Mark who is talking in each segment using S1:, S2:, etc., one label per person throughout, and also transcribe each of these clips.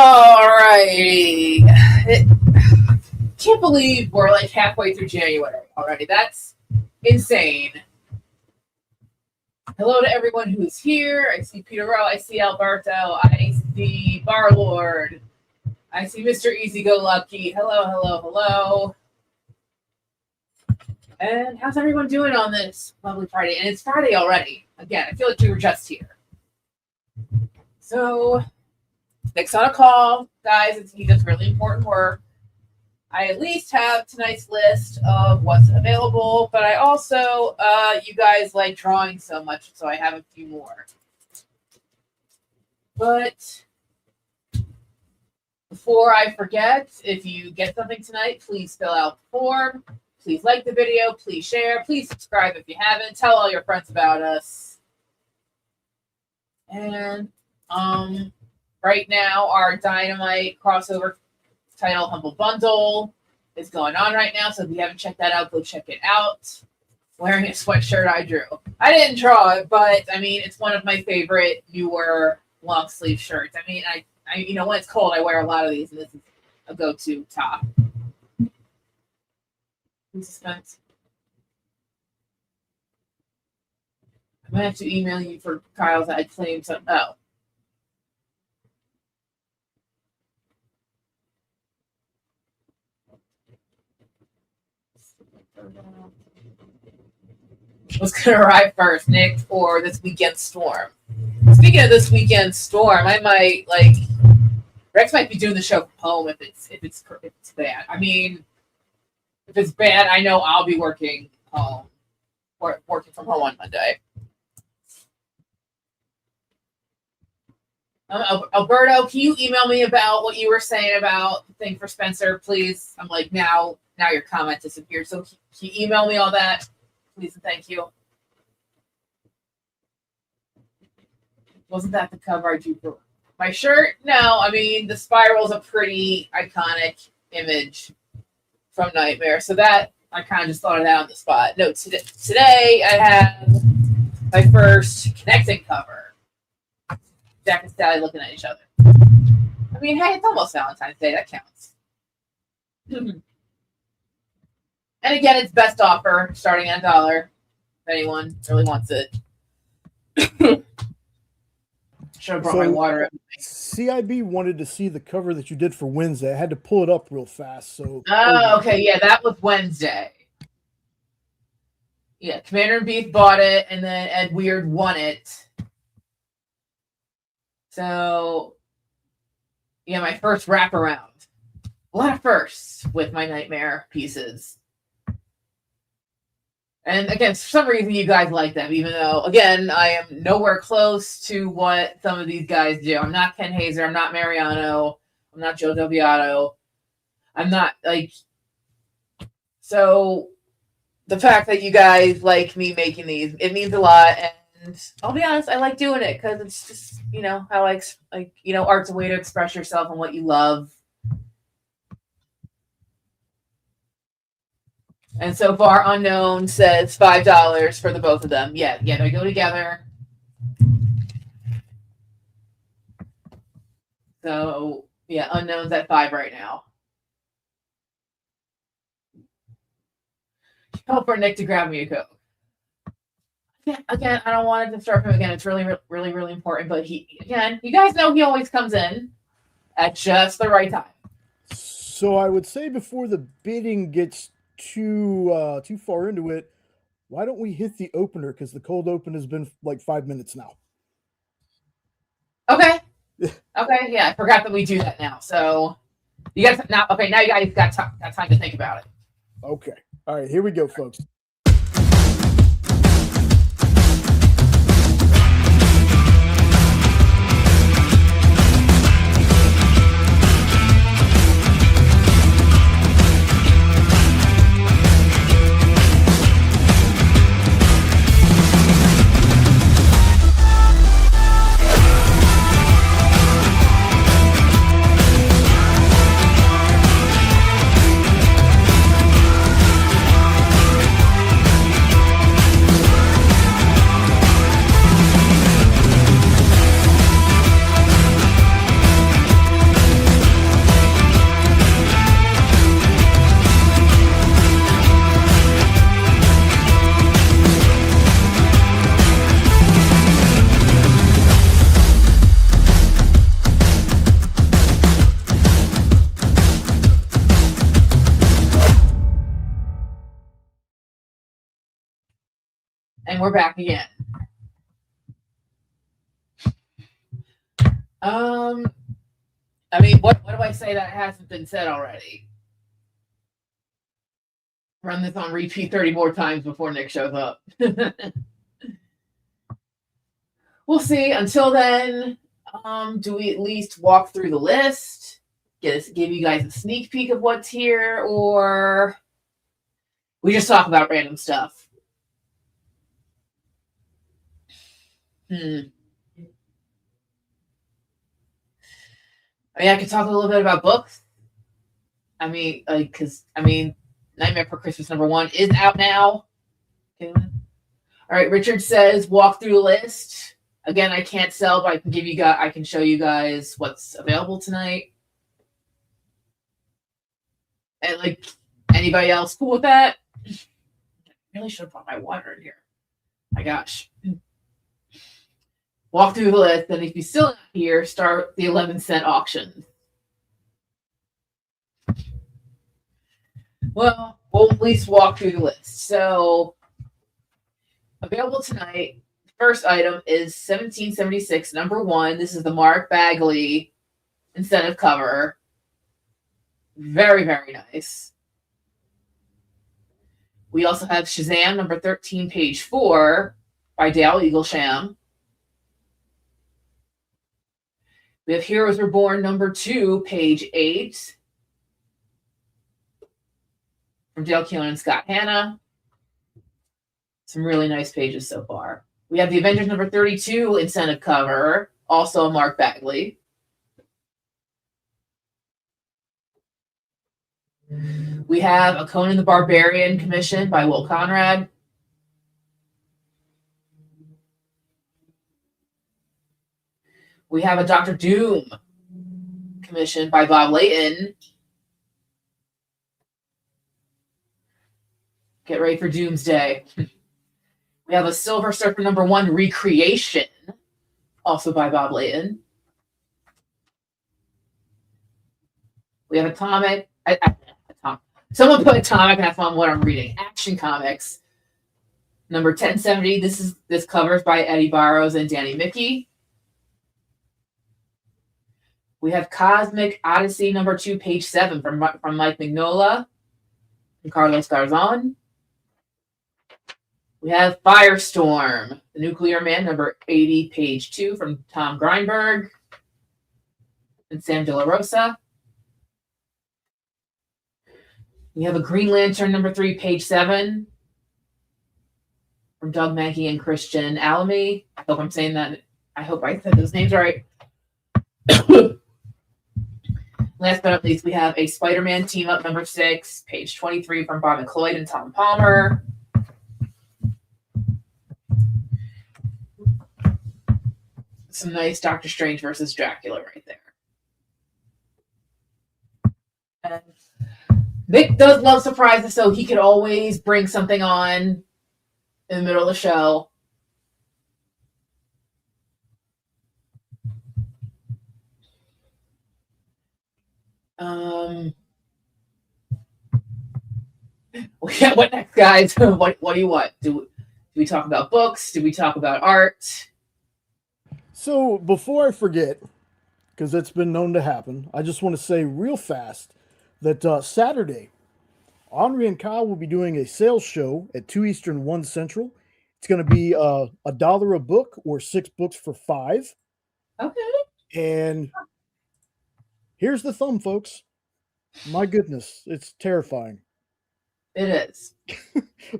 S1: Alrighty. Can't believe we're like halfway through January already. That's insane. Hello to everyone who's here. I see Peter Rowe. I see Alberto. I see Bar Lord. I see Mr. Easy Go Lucky. Hello, hello, hello. And how's everyone doing on this lovely Friday? And it's Friday already. Again, I feel like we were just here. So, Nick's on a call. Guys, he does really important work. I at least have tonight's list of what's available, but I also, you guys like drawing so much, so I have a few more. But before I forget, if you get something tonight, please fill out the form. Please like the video. Please share. Please subscribe if you haven't. Tell all your friends about us. And right now, our Dynamite crossover title Humble Bundle is going on right now. So if you haven't checked that out, go check it out. Wearing a sweatshirt I drew. I didn't draw it, but I mean, it's one of my favorite newer long sleeve shirts. I mean, I you know, when it's cold, I wear a lot of these, and this is a go-to top. Suspense. I'm gonna have to email you for Kyle's. I claimed some. Oh. What's gonna arrive first, Nick, or this weekend storm? Speaking of this weekend storm, I might Rex might be doing the show from home if it's bad. I mean, if it's bad, I know I'll be working home or working from home on Monday. Alberto, can you email me about what you were saying about the thing for Spencer, please? I'm like, now your comment disappeared. So can you email me all that, please, and thank you. Wasn't that the cover I drew for my shirt? No, I mean, the spiral's a pretty iconic image from Nightmare. So that, I kind of just thought of that on the spot. No, today I have my first connecting cover. Jack and Sally looking at each other. I mean, hey, it's almost Valentine's Day. That counts. And again, it's best offer, starting at $1. If anyone really wants it. Should have brought my water.
S2: CIB wanted to see the cover that you did for Wednesday. I had to pull it up real fast. So.
S1: Oh, okay. Yeah, that was Wednesday. Yeah, Commander and Beef bought it, and then Ed Weird won it. So, yeah, my first wraparound. A lot of firsts with my Nightmare pieces. And again, for some reason, you guys like them, even though, again, I am nowhere close to what some of these guys do. I'm not Ken Hazer. I'm not Mariano. I'm not Joe Delviato. I'm not, so the fact that you guys like me making these, it means a lot. And I'll be honest, I like doing it because it's just, you know, how art's a way to express yourself and what you love. And so far, Unknown says $5 for the both of them. Yeah, they go together. So, yeah, Unknown's at $5 right now. Help for Nick to grab me a Coke. Yeah, again, I don't want to disturb him again. It's really, really, really important. But you guys know he always comes in at just the right time.
S2: So I would say before the bidding gets too far into it, why don't we hit the opener, because the cold open has been like 5 minutes now.
S1: Okay, yeah, I forgot that we do that now. So you guys now you guys got time to think about it.
S2: Okay, all right, here we go, folks.
S1: and we're back again. I mean, what do I say that hasn't been said already? Run this on repeat 30 more times before Nick shows up. We'll see. Until then, do we at least walk through the list? Give you guys a sneak peek of what's here, or we just talk about random stuff? I mean, I could talk a little bit about books. I mean, Nightmare Before Christmas #1 is out now. Okay. All right, Richard says walk through the list. Again, I can't sell, but I can show you guys what's available tonight. And like anybody else cool with that? I really should have brought my water in here. My gosh. Walk through the list, and if you're still not here, start the 11-cent auction. Well, we'll at least walk through the list. So, available tonight, the first item is 1776, #1. This is the Mark Bagley incentive cover. Very, very nice. We also have Shazam #13, page 4 by Dale Eaglesham. We have Heroes Reborn #2, page 8 from Dale Keown and Scott Hanna. Some really nice pages so far. We have the Avengers #32 incentive cover, also Mark Bagley. We have a Conan the Barbarian commission by Will Conrad. We have a Dr. Doom commission by Bob Layton. Get ready for Doomsday. We have a Silver Surfer #1 recreation, also by Bob Layton. We have Atomic. Someone put Atomic, and that's on what I'm reading. Action Comics #1070. This covers by Eddie Barrows and Danny Mickey. We have Cosmic Odyssey #2, page 7 from Mike Mignola and Carlos Garzon. We have Firestorm, the Nuclear Man #80, page 2 from Tom Greinberg and Sam De La Rosa. We have a Green Lantern #3, page 7 from Doug Mankey and Christian Alamy. I hope I said those names right. Last but not least, we have a Spider-Man Team Up #6, page 23 from Bob McLeod and Tom Palmer. Some nice Doctor Strange versus Dracula right there. And Vic does love surprises, so he could always bring something on in the middle of the show. What next, guys? What do you want? Do we talk about books? Do we talk about art?
S2: So before I forget, because it's been known to happen, I just want to say real fast that Saturday, Henri and Kyle will be doing a sales show at 2 Eastern, 1 Central. It's going to be $1 a book or 6 books for $5.
S1: Okay.
S2: And here's the thumb, folks. My goodness, it's terrifying.
S1: It is.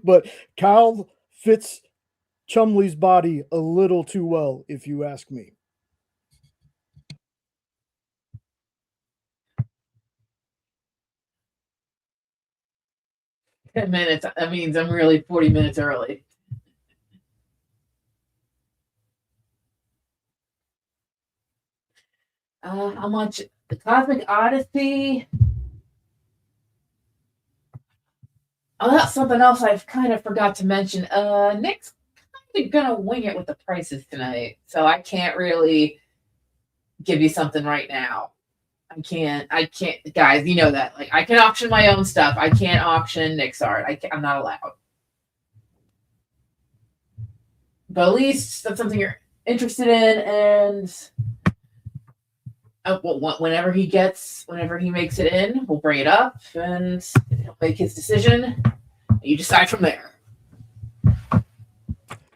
S2: But Kyle fits Chumley's body a little too well, if you ask me.
S1: 10 minutes. That means I'm really 40 minutes early. How much? The Cosmic Odyssey. Oh, that's something else I've kind of forgot to mention. Nick's kind of gonna wing it with the prices tonight, so I can't really give you something right now. I can't, guys. You know that. Like, I can auction my own stuff. I can't auction Nick's art. I'm not allowed. but at least that's something you're interested in, and whenever he makes it in, we'll bring it up, and he'll make his decision. And you decide from there.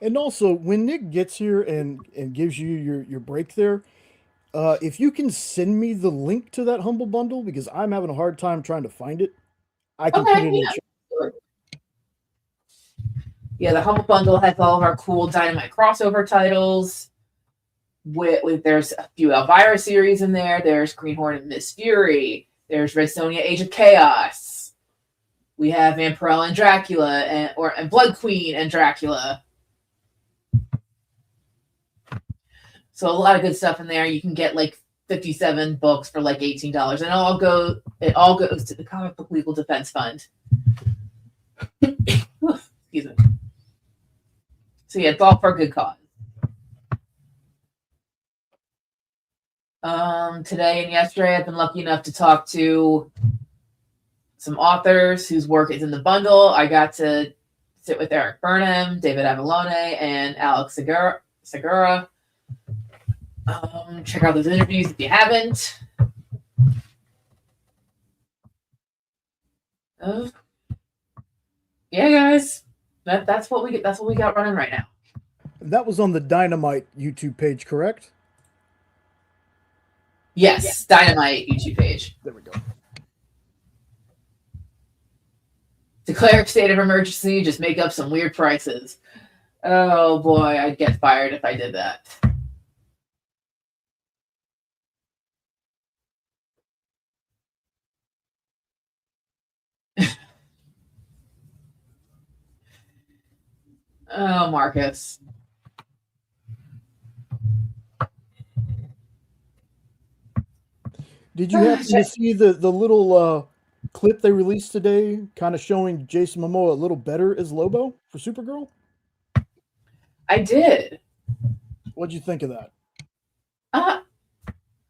S2: And also, when Nick gets here and gives you your break there, if you can send me the link to that Humble Bundle, because I'm having a hard time trying to find it, I can put it
S1: Okay,
S2: in the
S1: yeah.
S2: chat.
S1: Sure. Yeah, the Humble Bundle has all of our cool Dynamite crossover titles. There's a few Elvira series in there. There's Green Hornet and Miss Fury. There's Red Sonja Age of Chaos. We have Vampirella and Dracula, and Blood Queen and Dracula. So a lot of good stuff in there. You can get like 57 books for like $18, and it all goes to the Comic Book Legal Defense Fund. Excuse me. So yeah, it's all for a good cause. Today and yesterday, I've been lucky enough to talk to some authors whose work is in the bundle. I got to sit with Eric Burnham, David Avalone, and Alex Segura. Check out those interviews if you haven't. Yeah, guys, that's what we got running right now.
S2: That was on the Dynamite YouTube page, correct?
S1: Yes, Dynamite YouTube page.
S2: There we go.
S1: Declare a state of emergency. Just make up some weird prices. Oh boy, I'd get fired if I did that. Oh, Marcus.
S2: Did you happen to see the little clip they released today, kind of showing Jason Momoa a little better as Lobo for Supergirl?
S1: I did.
S2: What'd you think of that?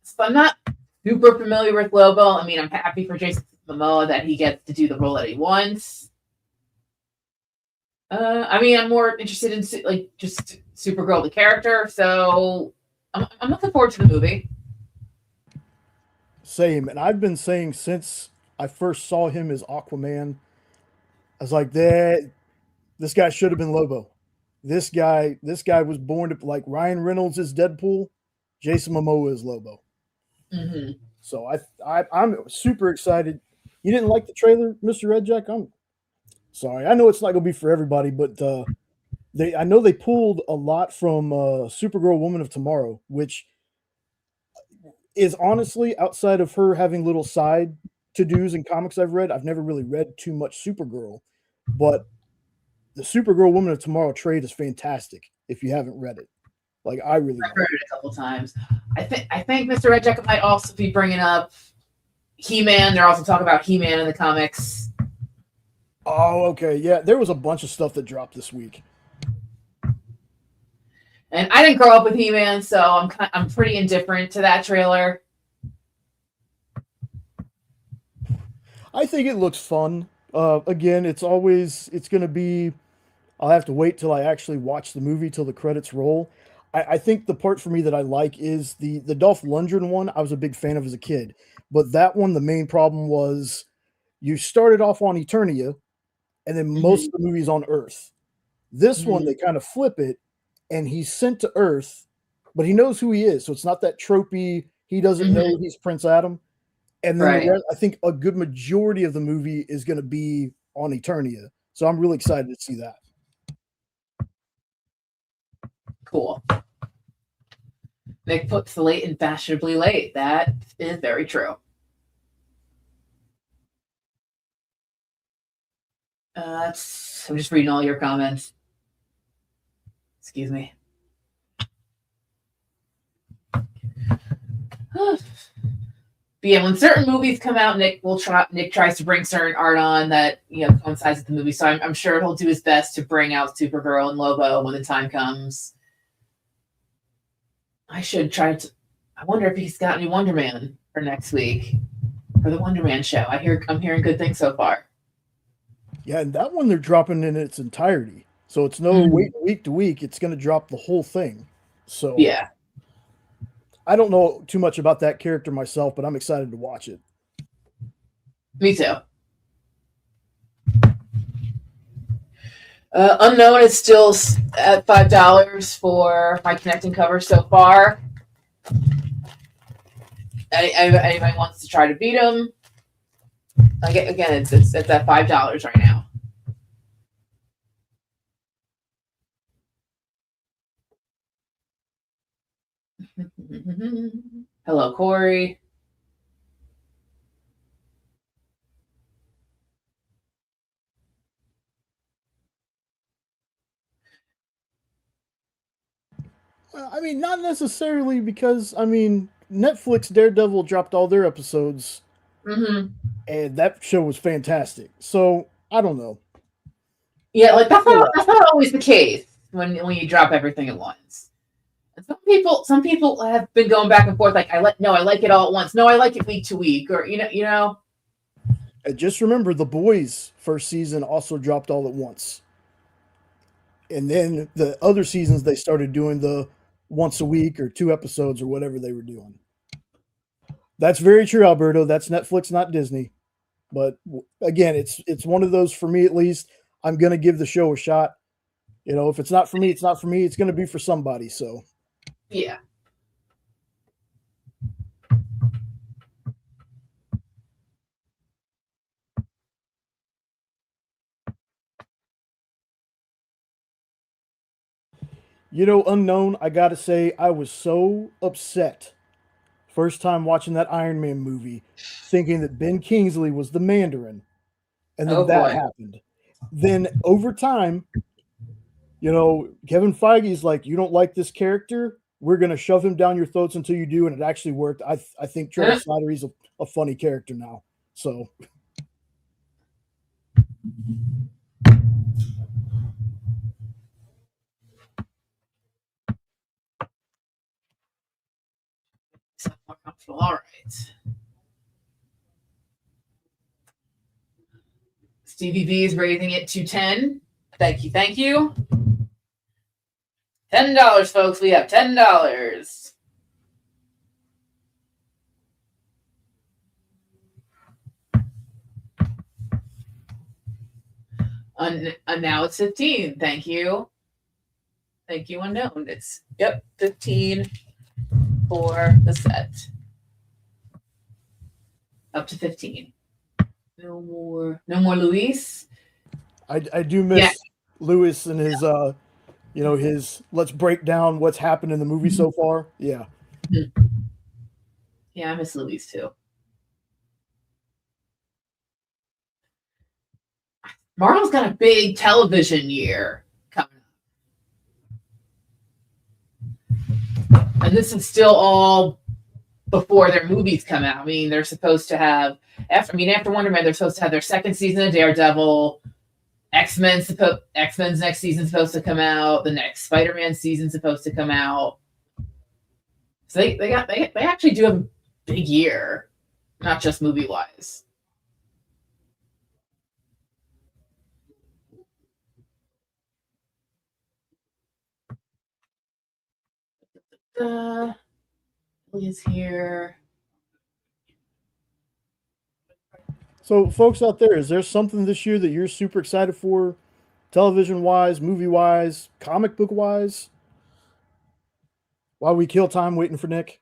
S1: So I'm not super familiar with Lobo. I mean, I'm happy for Jason Momoa that he gets to do the role that he wants. I mean, I'm more interested in just Supergirl the character, so I'm looking forward to the movie.
S2: Same, and I've been saying since I first saw him as Aquaman, I was like, this guy should have been Lobo. This guy was born to, like, Ryan Reynolds is Deadpool, Jason Momoa is Lobo.
S1: Mm-hmm.
S2: So I'm super excited. You didn't like the trailer, Mr. Red Jack? I'm sorry. I know it's not gonna be for everybody, but I know they pulled a lot from Supergirl Woman of Tomorrow, which is honestly, outside of her having little side to-dos in comics I've read, I've never really read too much Supergirl, but the Supergirl Woman of Tomorrow trade is fantastic if you haven't read it. Like, I really
S1: I've heard it a couple times. I think Mr. Red Jacket might also be bringing up He-Man. They're also talking about He-Man in the comics.
S2: Oh, okay. Yeah, there was a bunch of stuff that dropped this week.
S1: And I didn't grow up with He-Man, so I'm pretty indifferent to that trailer.
S2: I think it looks fun. Again, it's going to be, I'll have to wait till I actually watch the movie till the credits roll. I think the part for me that I like is the Dolph Lundgren one. I was a big fan of as a kid, but that one, the main problem was you started off on Eternia, and then most of the movie's on Earth. This one, they kind of flip it, and he's sent to Earth, but he knows who he is, so it's not that tropey, he doesn't know he's Prince Adam. And then I think a good majority of the movie is going to be on Eternia. So I'm really excited to see that.
S1: Cool. Nick puts the late and fashionably late. That is very true. I'm just reading all your comments. Excuse me. But yeah, when certain movies come out, Nick tries to bring certain art on that coincides with the movie. So I'm sure he'll do his best to bring out Supergirl and Lobo when the time comes. I should try to. I wonder if he's got any Wonder Man for next week for the Wonder Man show. I'm hearing good things so far.
S2: Yeah, and that one they're dropping in its entirety. So it's no wait week to week. It's going to drop the whole thing. So
S1: Yeah,
S2: I don't know too much about that character myself, but I'm excited to watch it.
S1: me too. Unknown is still at $5 for my connecting cover so far. Anybody wants to try to beat him? Again, it's at $5 right now. Hello, Corey.
S2: I mean, not necessarily because Netflix Daredevil dropped all their episodes, and that show was fantastic. So I don't know.
S1: Yeah, like that's not always the case when you drop everything at once. And some people have been going back and forth. Like I like it all at once. No, I like it week to week, or you know.
S2: And just remember, The Boys first season also dropped all at once, and then the other seasons they started doing the once a week or 2 episodes or whatever they were doing. That's very true, Alberto. That's Netflix, not Disney. But again, it's one of those, for me at least. I'm going to give the show a shot. You know, if it's not for me, it's not for me. It's going to be for somebody. So
S1: yeah.
S2: You know, Unknown, I got to say, I was so upset first time watching that Iron Man movie, thinking that Ben Kingsley was the Mandarin. And then that happened. Then over time, you know, Kevin Feige's like, you don't like this character? We're going to shove him down your throats until you do. And it actually worked. I think Trevor Slattery's a funny character now. So.
S1: More comfortable. All right. Stevie V is raising it to 10. Thank you. $10, folks. We have $10. And now it's 15. Thank you. Thank you, Unknown. It's 15 for the set. Up to 15. No more Luis.
S2: I do miss Luis and his his let's break down what's happened in the movie so far. Yeah.
S1: Yeah, I miss Luis too. Marvel's got a big television year coming up. And this is still all before their movies come out. I mean, they're supposed to have after Wonder Man, they're supposed to have their second season of Daredevil. X-Men's next season's supposed to come out. The next Spider-Man season's supposed to come out. So they actually do have a big year, not just movie wise. Is here.
S2: So, folks out there, is there something this year that you're super excited for, television wise, movie wise, comic book wise? While we kill time waiting for Nick.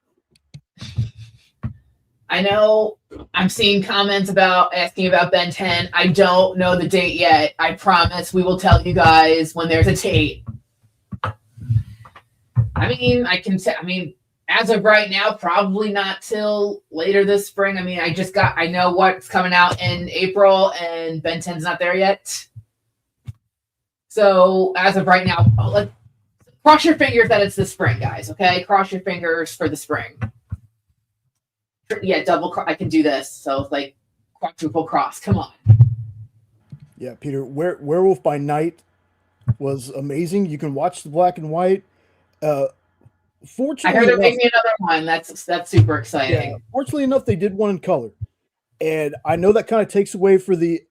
S1: I know I'm seeing comments asking about Ben 10. I don't know the date yet. I promise we will tell you guys when there's a date. I mean, as of right now, probably not till later this spring. I mean, I know what's coming out in April, and Ben 10's not there yet. So as of right now, let's cross your fingers that it's the spring, guys. Okay, cross your fingers for the spring. Yeah, I can do this. So it's like quadruple cross. Come on.
S2: Yeah, Peter. Werewolf by Night was amazing. You can watch the black and white. Fortunately,
S1: I heard they're making another one. That's super exciting.
S2: Yeah, fortunately enough, they did one in color, and I know that kind of takes away from the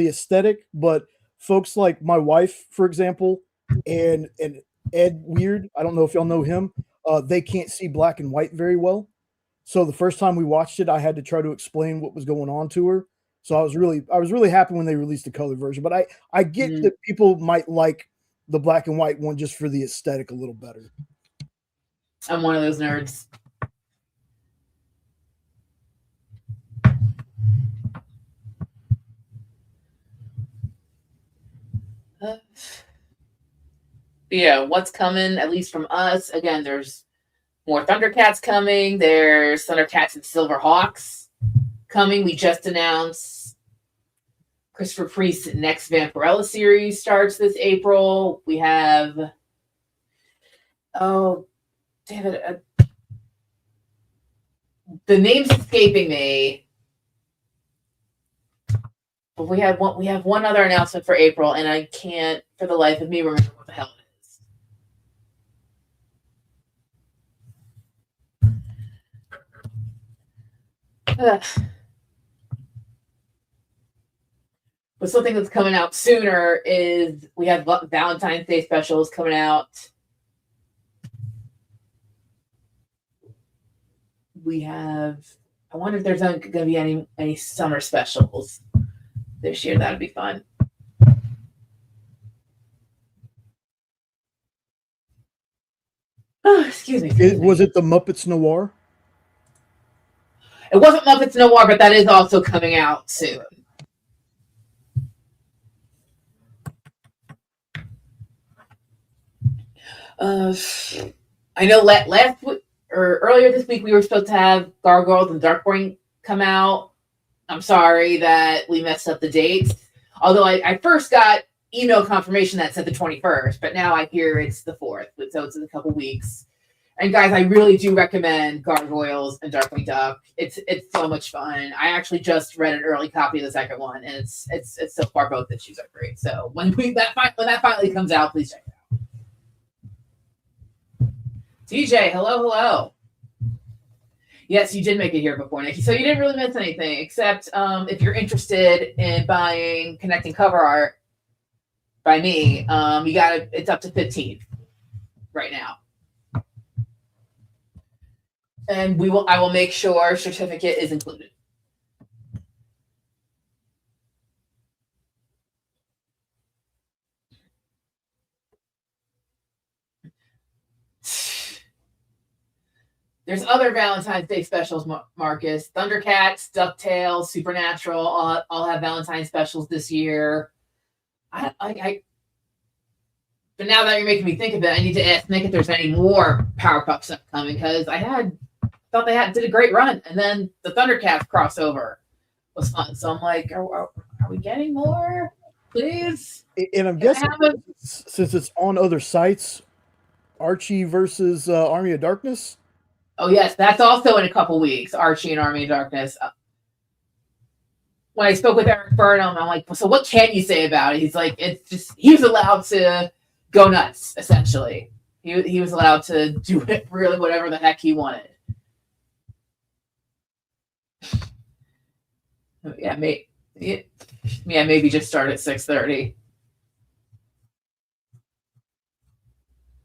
S2: aesthetic, but folks like my wife, for example, and Ed Weird. I don't know if y'all know him. They can't see black and white very well. So the first time we watched it, I had to try to explain what was going on to her. So I was really happy when they released the color version. But I get
S1: Mhm.
S2: that people might like the black and white one just for the aesthetic a little better.
S1: I'm one of those nerds. Uh, yeah, what's coming, at least from us? Again, there's more Thundercats coming. There's Thundercats and Silverhawks coming. We just announced Christopher Priest's next Vampirella series starts this April. We have, oh, damn it, the name's escaping me. But we have one other announcement for April, and I can't for the life of me remember what the hell it is. Ugh. But something that's coming out sooner is we have Valentine's Day specials coming out. We have. I wonder if there's going to be any summer specials this year. That would be fun. Oh, excuse me.
S2: Was it the Muppets Noir?
S1: It wasn't Muppets Noir, but that is also coming out soon. I know last week or earlier this week we were supposed to have Gargoyles and Darkbrain come out. I'm sorry that we messed up the dates. Although I first got email confirmation that said the 21st, but now I hear it's the 4th, so it's in a couple weeks. And guys, I really do recommend Gargoyles and Darkwing Duck. It's so much fun. I actually just read an early copy of the second one, and it's so far both issues are great. So when that finally comes out, please check it out. TJ, hello. Yes, you did make it here before, Nikki. So you didn't really miss anything, except if you're interested in buying Connecting Cover Art by me, it's up to 15 right now. And I will make sure certificate is included. There's other Valentine's Day specials, Marcus. Thundercats, DuckTales, Supernatural, all have Valentine's specials this year. But now that you're making me think of it, I need to ask Nick if there's any more Powerpuff stuff coming, because I thought they did a great run, and then the Thundercats crossover was fun. So I'm like, are we getting more? Please.
S2: And I'm guessing since it's on other sites, Archie versus Army of Darkness.
S1: Oh yes, that's also in a couple weeks. Archie and Army of Darkness. When I spoke with Eric Burnham, I'm like, so what can you say about it? He's like, it's just he was allowed to go nuts. Essentially, he was allowed to do it really whatever the heck he wanted. Yeah, maybe just start at 6:30.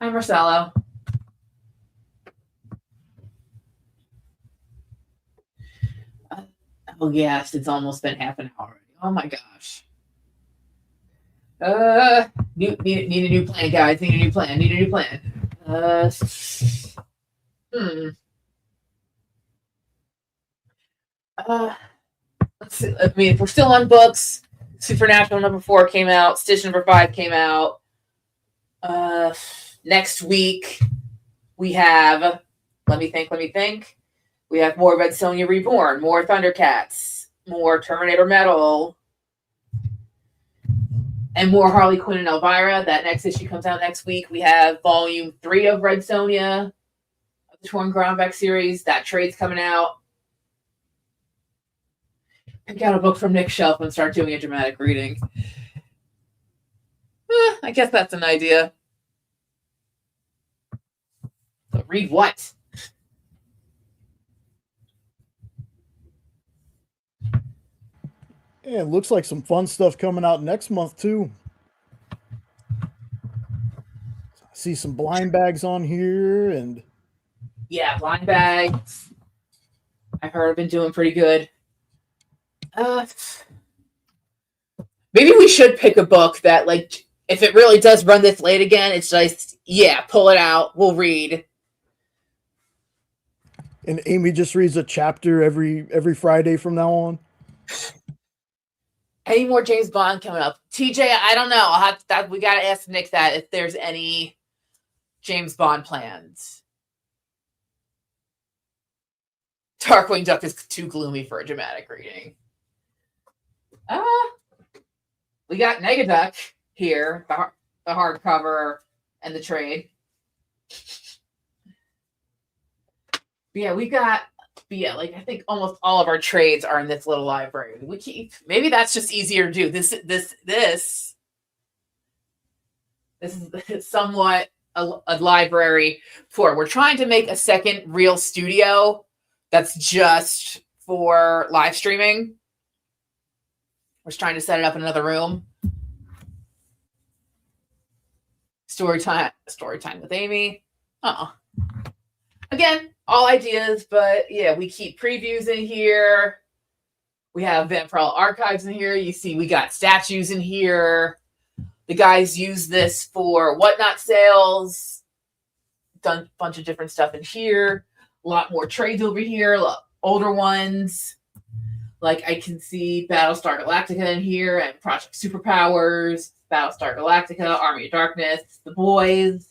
S1: Hi, Marcelo. Oh yes, it's almost been half an hour already. Oh my gosh. Need a new plan, guys. Need a new plan. Let's see. I mean, if we're still on books, Supernatural number 4 came out. Stitch number 5 came out. Next week we have. Let me think. We have more Red Sonja Reborn, more Thundercats, more Terminator Metal, and more Harley Quinn and Elvira. That next issue comes out next week. We have Volume 3 of Red Sonja, the Torn Groundback series. That trade's coming out. Pick out a book from Nick's shelf and start doing a dramatic reading. I guess that's an idea. But read what?
S2: Yeah, it looks like some fun stuff coming out next month too. See some blind bags on here, and
S1: Yeah, blind bags. I've heard have been doing pretty good. Maybe we should pick a book that, like, if it really does run this late again, it's just, yeah, pull it out. We'll read.
S2: Amy just reads a chapter every Friday from now on.
S1: Any more James Bond coming up? TJ, I don't know. We got to ask Nick that if there's any James Bond plans. Darkwing Duck is too gloomy for a dramatic reading. We got Negaduck here, the hardcover and the trade. Like, I think almost all of our trades are in this little library. Maybe that's just easier to do. This is somewhat a library for. We're trying to make a second real studio that's just for live streaming. We're trying to set it up in another room. Story time with Amy. Again, all ideas, but yeah, we keep previews in here. We have Vampire archives in here. You see, we got statues in here. The guys use this for Whatnot sales. Done a bunch of different stuff in here. A lot more trades over here. A lot older ones. Like, I can see Battlestar Galactica in here and Project Superpowers, Battlestar Galactica, Army of Darkness, The Boys.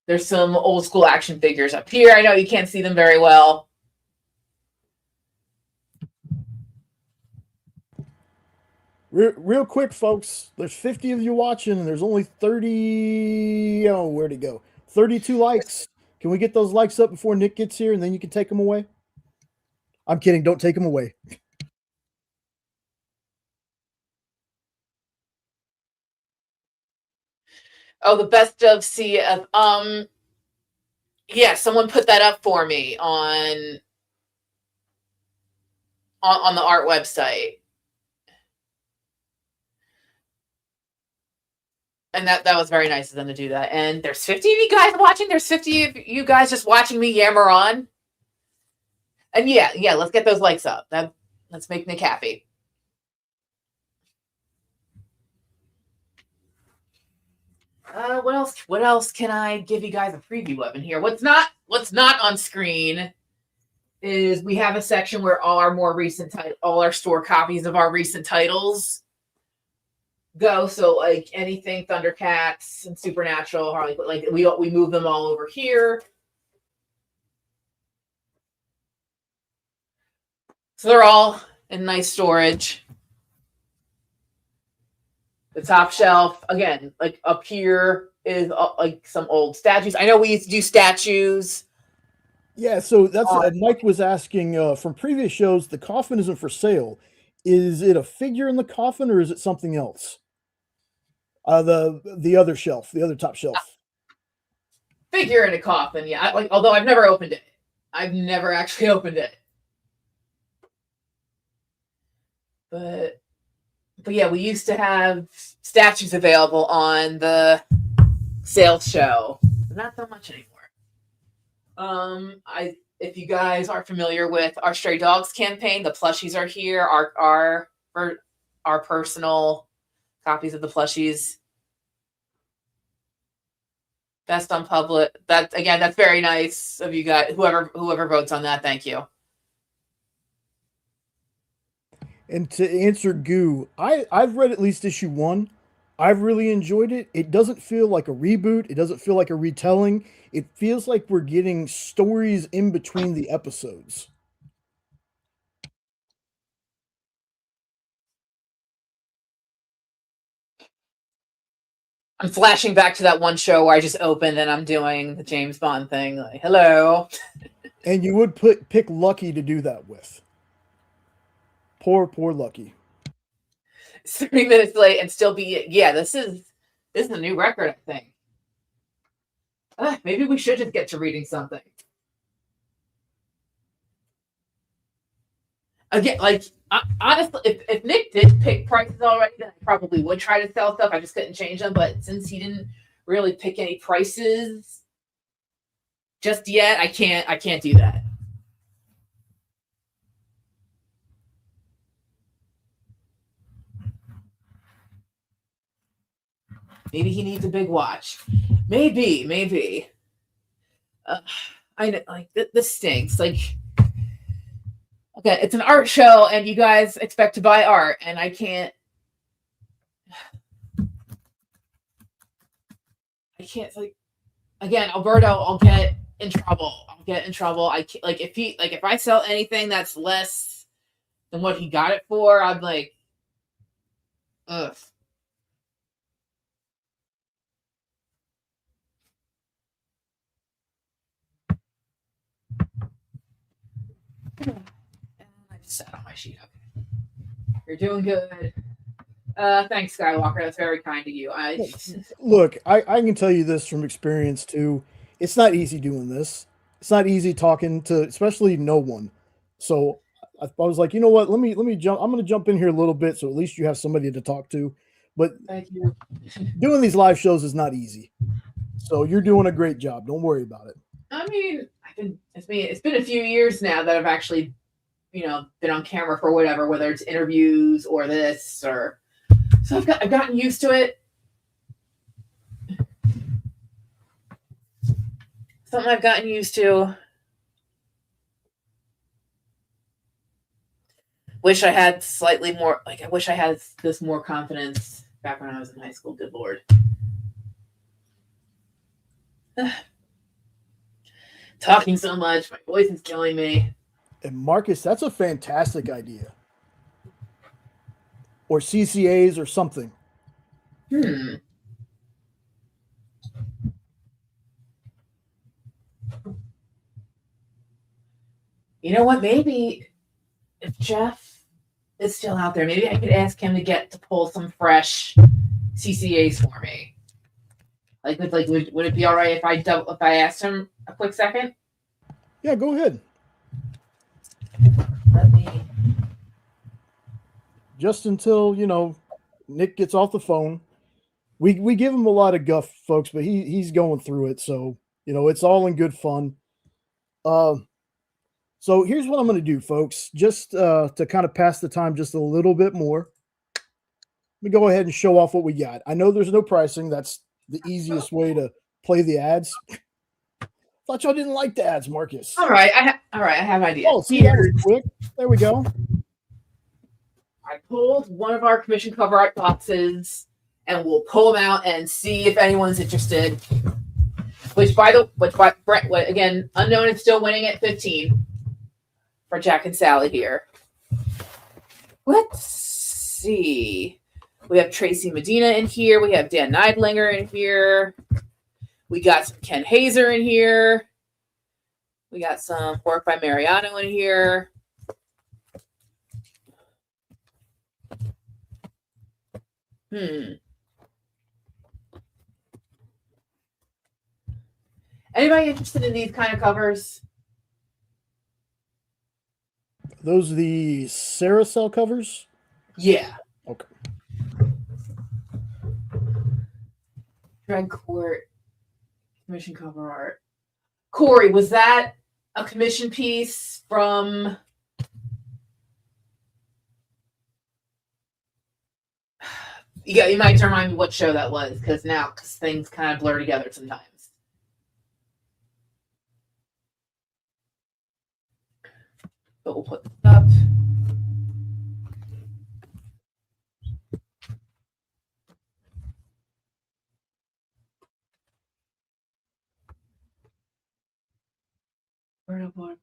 S1: There's some old school action figures up here. I know you can't see them very well.
S2: Real quick, folks, there's 50 of you watching, and there's only 30, where'd it go? 32 likes. Can we get those likes up before Nick gets here, and then you can take them away? I'm kidding. Don't take them away.
S1: Oh, the best of CF. Yeah, someone put that up for me on the art website. And that was very nice of them to do that. And there's 50 of you guys watching. There's 50 of you guys just watching me yammer on. And yeah, let's get those likes up. Let's make Nick happy. What else can I give you guys a preview of in here? What's not on screen is we have a section where all our store copies of our recent titles go. So, like, anything Thundercats and Supernatural, Harley, like, we move them all over here. So they're all in nice storage. The top shelf, again, like up here is like some old statues. I know we used to do statues.
S2: Yeah, so that's Mike was asking from previous shows. The coffin isn't for sale. Is it a figure in the coffin, or is it something else? The other shelf, the other top shelf.
S1: Figure in a coffin, yeah. Although I've never opened it. I've never actually opened it. But yeah, we used to have statues available on the sales show. Not so much anymore. If you guys are familiar with our Stray Dogs campaign, the plushies are here. Our personal copies of the plushies. Best on public. That's very nice of you guys. Whoever votes on that, thank you.
S2: And to answer Goo, I've read at least issue 1. I've really enjoyed it. It doesn't feel like a reboot. It doesn't feel like a retelling. It feels like we're getting stories in between the episodes.
S1: I'm flashing back to that one show where I just opened and I'm doing the James Bond thing. Like, hello.
S2: And you would pick Lucky to do that with. Poor Lucky.
S1: 3 minutes late and still be. Yeah, this is a new record, I think. Maybe we should just get to reading something. Again, like, Honestly, if Nick did pick prices already, then I probably would try to sell stuff. I just couldn't change them. But since he didn't really pick any prices just yet, I can't do that. Maybe he needs a big watch. Maybe. Uh, I know, like this stinks. Like, okay, it's an art show, and you guys expect to buy art, and I can't. I can't. Like, again, Alberto, I'll get in trouble. I'll get in trouble. I can't, if I sell anything that's less than what he got it for, I'm like, ugh. I just sat on my sheet. Okay, you're doing good. Thanks, Skywalker. That's very kind of you.
S2: Look, I can tell you this from experience too. It's not easy doing this. It's not easy talking to, especially no one. So I was like, you know what? Let me jump. I'm going to jump in here a little bit, so at least you have somebody to talk to. But
S1: Thank you.
S2: doing these live shows is not easy. So you're doing a great job. Don't worry about it.
S1: I mean, it's been a few years now that I've actually, been on camera for whatever, whether it's interviews or this or so I've gotten used to it. Something I've gotten used to. Wish I had slightly more. Like I wish I had this more confidence back when I was in high school. Good lord. Talking so much, my voice is killing me.
S2: And Marcus, that's a fantastic idea. Or CCAs or something.
S1: Hmm. You know what? Maybe if Jeff is still out there, maybe I could ask him to pull some fresh CCAs for me. Would it be all right if I asked him a quick second?
S2: Yeah, go ahead.
S1: Let me.
S2: Just until, Nick gets off the phone. We give him a lot of guff, folks, but he's going through it, so it's all in good fun. So here's what I'm going to do, folks, just to kind of pass the time just a little bit more. Let me go ahead and show off what we got. I know there's no pricing. That's the easiest way to play the ads. Thought y'all didn't like the ads, Marcus.
S1: All right, I have an idea.
S2: Oh, see, that was quick. There we go.
S1: I pulled one of our commission cover art boxes, and we'll pull them out and see if anyone's interested. Brent, again, unknown is still winning at 15 for Jack and Sally here. Let's see. We have Tracy Medina in here. We have Dan Neidlinger in here. We got some Ken Hazer in here. We got some work by Mariano in here. Anybody interested in these kind of covers?
S2: Those are the Saracel covers?
S1: Yeah.
S2: Okay.
S1: Dread Court commission cover art. Corey, was that a commission piece from? Yeah, you might remind me what show that was because things kind of blur together sometimes. But we'll put this up.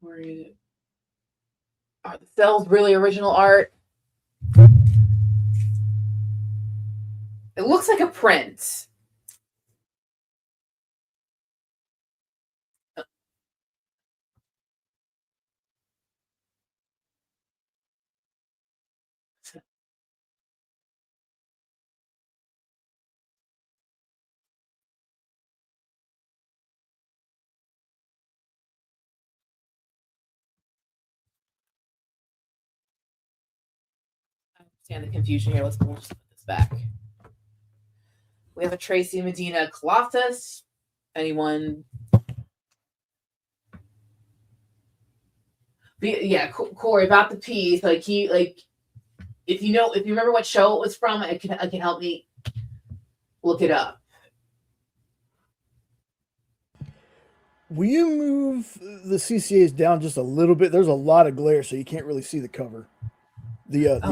S1: Where is it? Are the cells really original art? It looks like a print. Stand the confusion here. We'll just put this back. We have a Tracy Medina Colossus. Anyone? Yeah, Corey, about the piece. If you remember what show it was from, it can help me look it up.
S2: Will you move the CCAs down just a little bit? There's a lot of glare, so you can't really see the cover. Yeah, there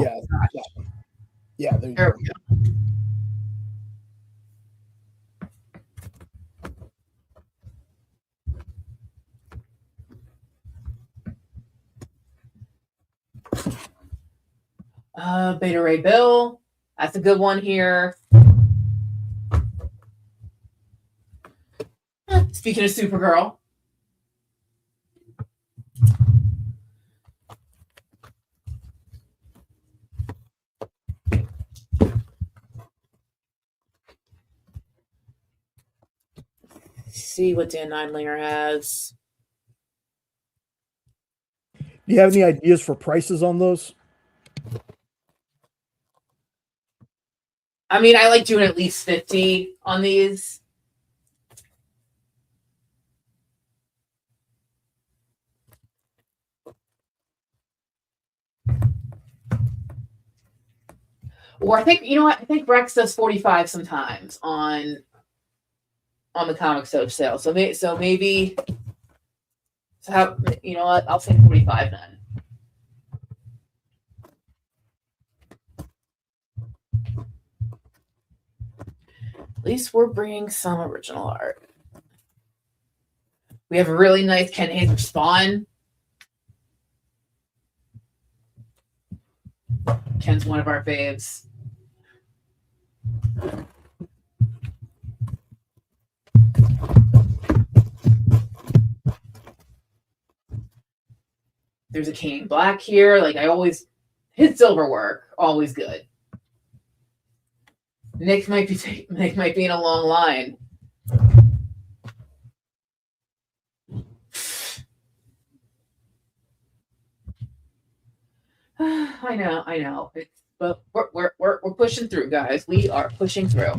S2: you go.
S1: We go. Beta Ray Bill. That's a good one here. Speaking of Supergirl. See what Dan Neidlinger has.
S2: Do you have any ideas for prices on those?
S1: I mean, I like doing at least 50 on these. Or I think, you know what? I think Rex does 45 sometimes on the Comic Soap sale. So maybe, you know what? I'll say 45 then. At least we're bringing some original art. We have a really nice Ken Hazer Spawn. Ken's one of our faves. There's a Kane Black here. His silver work, always good. Nick might be in a long line. I know. But we're pushing through, guys. We are pushing through.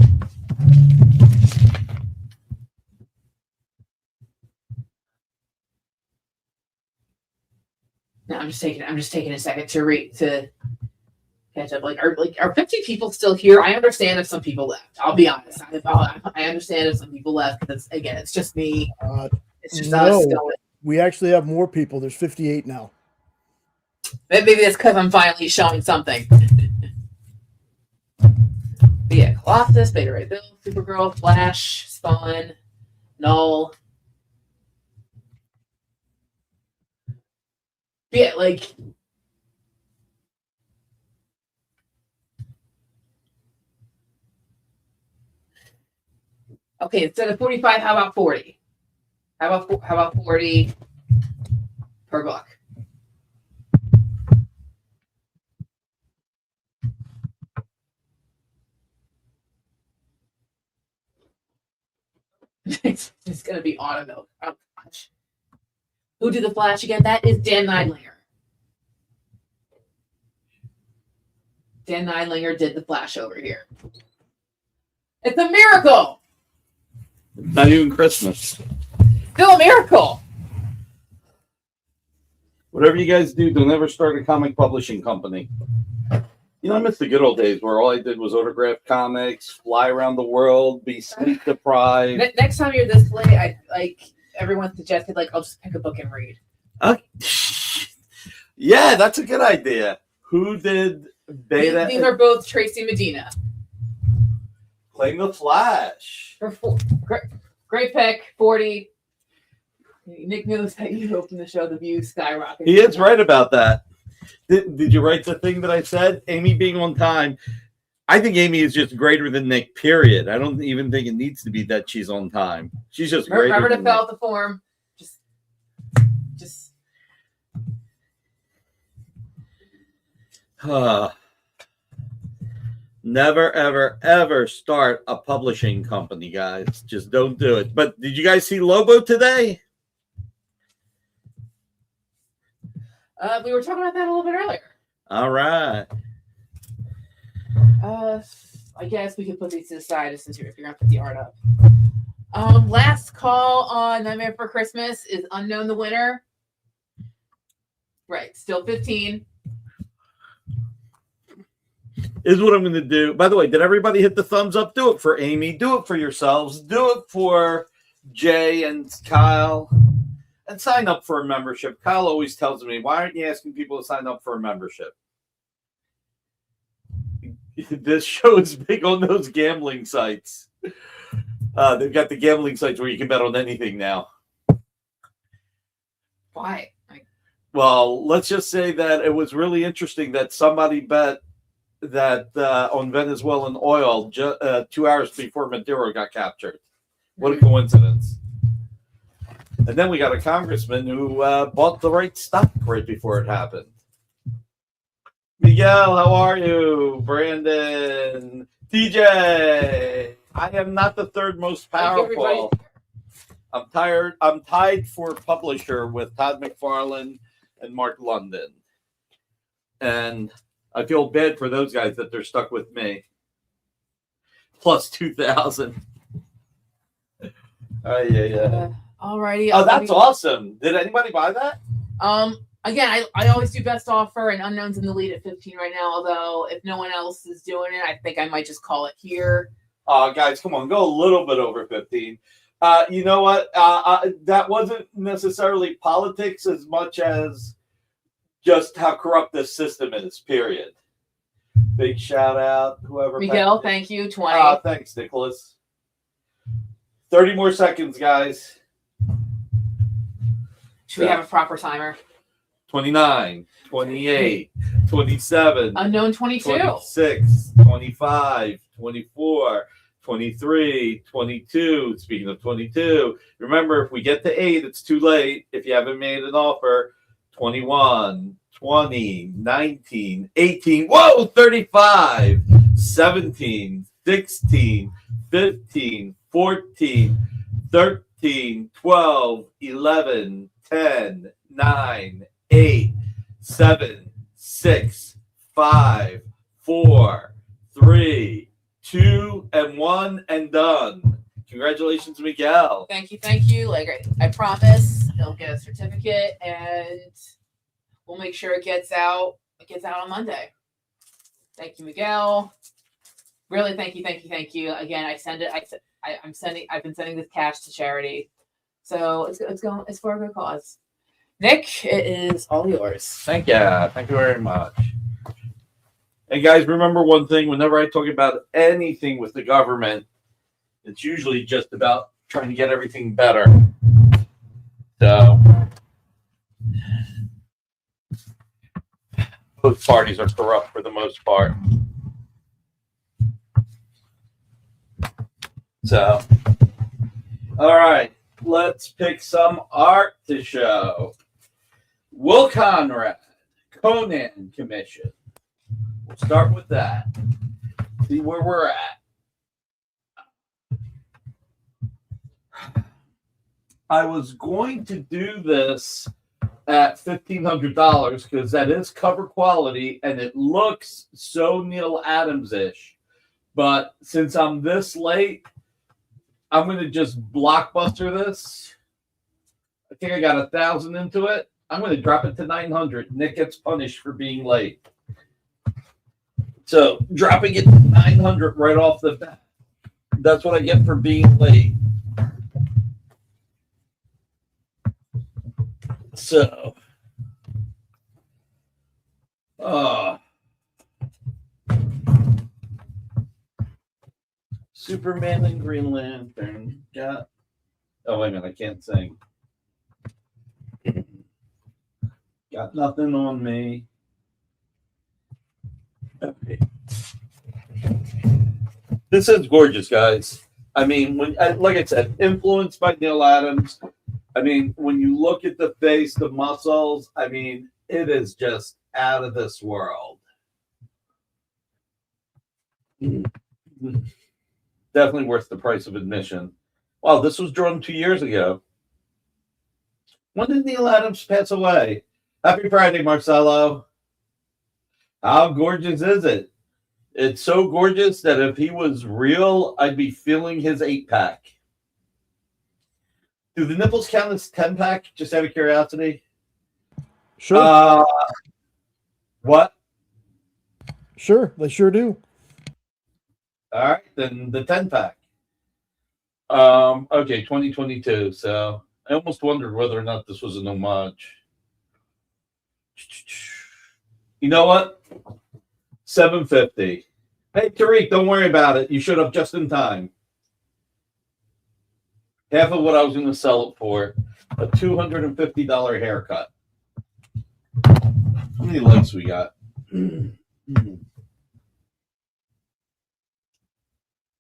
S1: No, I'm just taking a second to catch up. Are 50 people still here? I understand if some people left. I'll be honest. I understand if some people left because again, it's just me. It's just us going.
S2: We actually have more people. There's 58 now.
S1: Maybe that's because I'm finally showing something. But yeah, Colossus, Beta Ray Bill, Supergirl, Flash, Spawn, Null. But yeah, okay, instead of 45, how about 40? How about 40 per book? It's going to be auto. Oh, gosh. Who did the Flash again? That is Dan Neidlinger. Dan Neidlinger did the Flash over here. It's a miracle.
S3: Not even Christmas.
S1: Still a miracle.
S3: Whatever you guys do, don't ever start a comic publishing company. You know, I miss the good old days where all I did was autograph comics, fly around the world, be sleep deprived.
S1: Next time you're this late, everyone suggested I'll just pick a book and read.
S3: Yeah, that's a good idea. Who did Beta?
S1: These are both Tracy Medina.
S3: Claim the Flash.
S1: Great pick. 40. Nick knows that you opened the show. The views skyrocket.
S3: He is right about that. Did you write the thing that I said? Amy being on time. I think Amy is just greater than Nick, period. I don't even think it needs to be that she's on time. She's just greater.
S1: Remember to fill out the form. Just.
S3: Never, ever, ever start a publishing company, guys. Just don't do it. But did you guys see Lobo today?
S1: We were talking about that a little bit earlier.
S3: All right.
S1: I guess we could put these to the side since if you're gonna put the art up. Last call on Nightmare Before Christmas is unknown the winner. Right, still 15.
S3: Is what I'm going to do. By the way, did everybody hit the thumbs up? Do it for Amy. Do it for yourselves. Do it for Jay and Kyle. And sign up for a membership. Kyle always tells me, why aren't you asking people to sign up for a membership? This show is big on those gambling sites. They've got the gambling sites where you can bet on anything now.
S1: Why?
S3: Well, let's just say that it was really interesting that somebody bet that on Venezuelan oil 2 hours before Maduro got captured. What a coincidence. And then we got a congressman who bought the right stock right before it happened. Miguel, how are you? Brandon, TJ. I am not the third most powerful. I'm tired. I'm tied for publisher with Todd McFarlane and Mark London. And I feel bad for those guys that they're stuck with me. Plus 2,000. Yeah.
S1: Alrighty.
S3: Oh, that's awesome. Did anybody buy that?
S1: Again, I always do best offer and unknowns in the lead at 15 right now. Although if no one else is doing it, I think I might just call it here.
S3: Guys, come on, go a little bit over 15. You know what? That wasn't necessarily politics as much as just how corrupt this system is, period. Big shout out, whoever.
S1: Miguel, thank you. 20.
S3: Thanks, Nicholas. 30 more seconds, guys.
S1: Should we have a proper timer?
S3: 29, 28, 27.
S1: Unknown 22.
S3: 26, 25, 24, 23, 22. Speaking of 22, remember, if we get to 8, it's too late. If you haven't made an offer, 21, 20, 19, 18. Whoa, 35, 17, 16, 15, 14, 13, 12, 11, 10, 9, 8, 7, 6, 5, 4, 3, 2, and 1, and done. Congratulations, Miguel.
S1: Thank you. Like I promise, he'll get a certificate, and we'll make sure it gets out. It gets out on Monday. Thank you, Miguel. Really, thank you. Again, I've been sending this cash to charity, so it's for a good cause. Nick, it is all yours.
S3: Thank you very much. And guys, remember one thing: whenever I talk about anything with the government, it's usually just about trying to get everything better. So both parties are corrupt for the most part. So, all right, let's pick some art to show. Will Conrad, Conan Commission. We'll start with that. See where we're at. I was going to do this at $1,500 because that is cover quality and it looks so Neil Adams-ish. But since I'm this late, I'm going to just blockbuster this. I think I got 1,000 into it. I'm going to drop it to 900. Nick gets punished for being late. So dropping it to 900 right off the bat. That's what I get for being late. So, Superman and Green Lantern. Got. Oh, wait a minute. I can't sing. Got nothing on me. Okay. This is gorgeous, guys. I mean, like I said, influenced by Neil Adams. I mean, when you look at the face, the muscles, I mean, it is just out of this world. Definitely worth the price of admission. Wow, this was drawn 2 years ago. When did Neil Adams pass away? Happy Friday, Marcelo. How gorgeous is it? It's so gorgeous that if he was real, I'd be feeling his 8-pack. Do the nipples count as 10-pack? Just out of curiosity.
S2: Sure.
S3: What?
S2: Sure, they sure do.
S3: All right, then the 10-pack. Okay, 2022. So I almost wondered whether or not this was an homage. You know what? $750. Hey, Tariq, don't worry about it. You showed up just in time. Half of what I was going to sell it for. A $250 haircut. How many likes we got?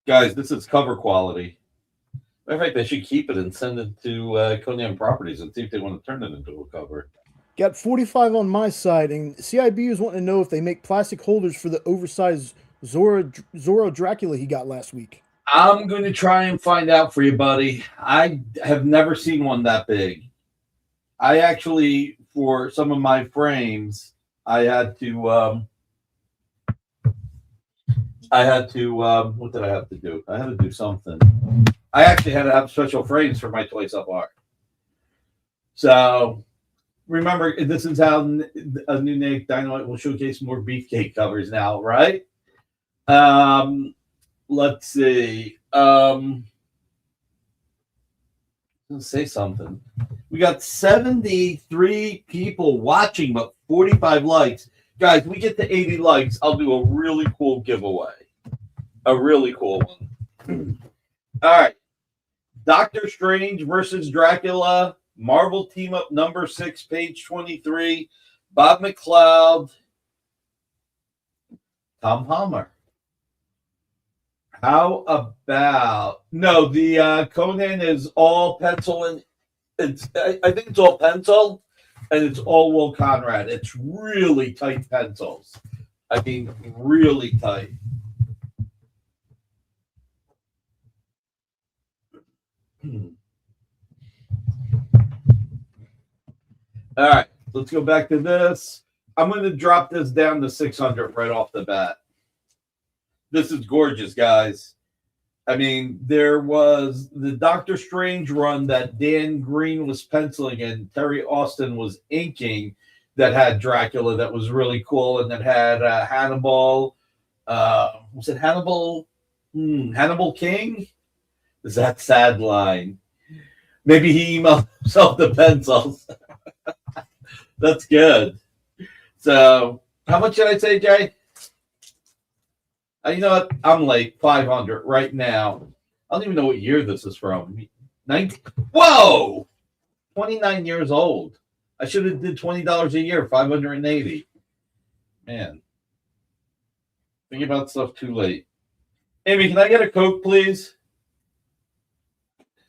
S3: Guys, this is cover quality. Matter of fact, they should keep it and send it to Conan Properties and see if they want to turn it into a cover.
S2: Got 45 on my side, and CIB is wanting to know if they make plastic holders for the oversized Zorro Dracula he got last week.
S3: I'm going to try and find out for you, buddy. I have never seen one that big. I actually, for some of my frames, I had to, what did I have to do? I had to do something. I actually had to have special frames for my Toys Up art. So, remember, this is how a new Nick Dynamite will showcase more Beefcake covers now, right? Let's see. Let's say something. We got 73 people watching, but 45 likes. Guys, we get to 80 likes. I'll do a really cool giveaway. A really cool one. All right. Doctor Strange versus Dracula. Marvel Team Up number 6, page 23. Bob McLeod. Tom Palmer. How about no? The Conan is all pencil and I think it's all pencil and it's all Will Conrad. It's really tight pencils. I mean, really tight. All right, let's go back to this. I'm going to drop this down to 600 right off the bat. This is gorgeous, guys. I mean, there was the Doctor Strange run that Dan Green was penciling and Terry Austin was inking that had Dracula that was really cool and that had Hannibal. Was it Hannibal? Hannibal King? Is that sad line? Maybe he emailed himself the pencils. That's good. So, how much did I say, Jay? You know what? I'm late. 500 right now. I don't even know what year this is from. 19. Whoa! 29 years old. I should have did $20 a year. 580. Man. Thinking about stuff too late. Amy, can I get a Coke, please?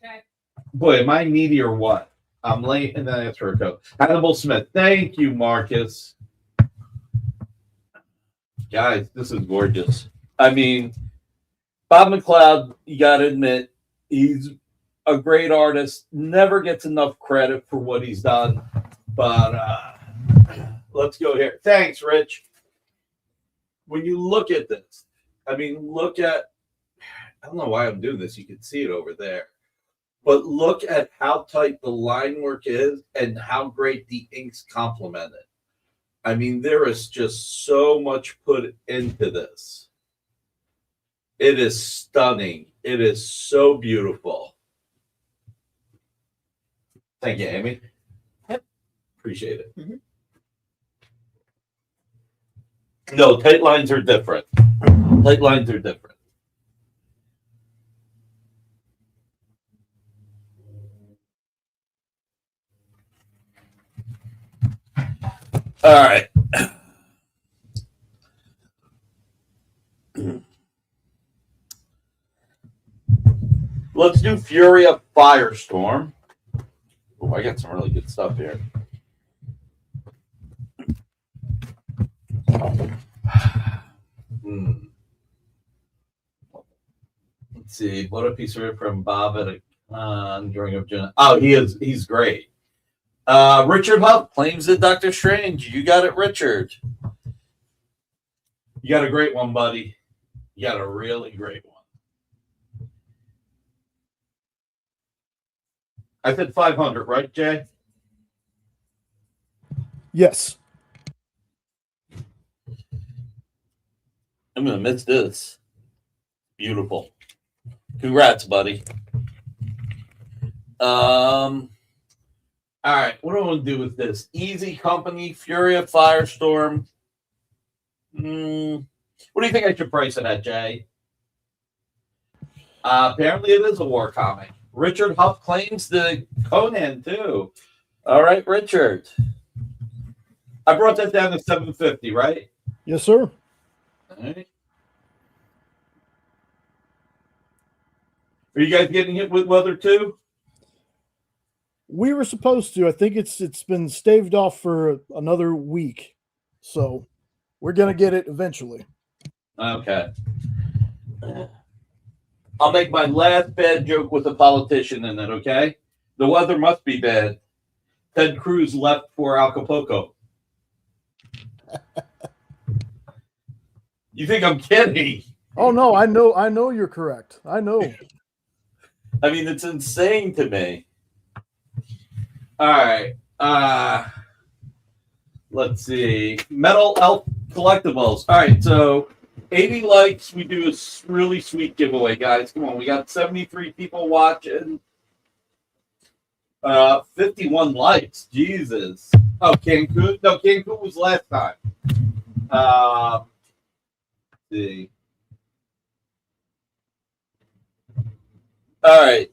S1: Okay.
S3: Boy, am I needy or what? I'm late and then I ask for a Coke. Hannibal Smith. Thank you, Marcus. Guys, this is gorgeous. I mean, Bob McLeod, you got to admit, he's a great artist. Never gets enough credit for what he's done. But let's go here. Thanks, Rich. When you look at this, I mean, look at, I don't know why I'm doing this. You can see it over there. But look at how tight the line work is and how great the inks complement it. I mean, there is just so much put into this. It is stunning. It is so beautiful. Thank you, Amy.
S1: Yep.
S3: Appreciate it.
S1: Mm-hmm.
S3: No, tight lines are different. Tight lines are different. All right. Let's do Fury of Firestorm. Oh, I got some really good stuff here. Let's see. What a piece of it from Bob at a during of June. Oh, he's great. Richard Huff claims that Doctor Strange. You got it, Richard. You got a great one, buddy. You got a really great one. I said 500, right, Jay?
S2: Yes.
S3: I'm gonna miss this. Beautiful. Congrats, buddy. All right, what do I want to do with this? Easy Company, Furia, Firestorm. What do you think I should price it at, Jay? Apparently, it is a war comic. Richard Huff claims the Conan too. All right, Richard. I brought that down to $750, right?
S2: Yes, sir.
S3: All right. Are you guys getting hit with weather too?
S2: We were supposed to. I think it's been staved off for another week, so we're gonna get it eventually.
S3: Okay. I'll make my last bad joke with a politician in it, okay? The weather must be bad. Ted Cruz left for Acapulco. You think I'm kidding?
S2: Oh no, I know you're correct. I know.
S3: I mean, it's insane to me. All right. Let's see. Metal Elf Collectibles. All right, so 80 likes, we do a really sweet giveaway, guys. Come on, we got 73 people watching. 51 likes. Jesus. Oh, Cancun? No, Cancun was last time. Let's see. All right.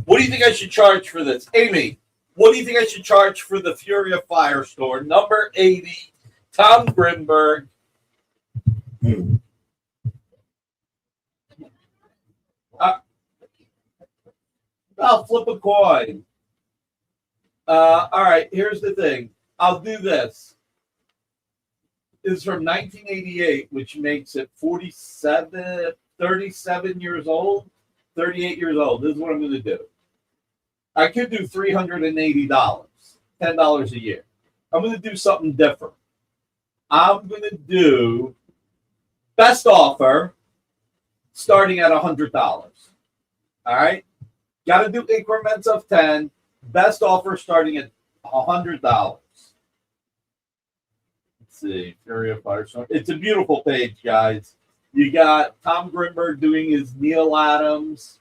S3: What do you think I should charge for this? Amy, what do you think I should charge for the Furia Firestorm? Number 80, Tom Grimberg. I'll flip a coin. All right, here's the thing. I'll do this. It's from 1988, which makes it 37 years old, 38 years old. This is what I'm going to do. I could do $380, $10 a year. I'm going to do something different. I'm going to do best offer starting at $100. All right? Got to do increments of 10. Best offer starting at $100. Let's see. Furia Firestorm. It's a beautiful page, guys. You got Tom Grimberg doing his Neil Adams.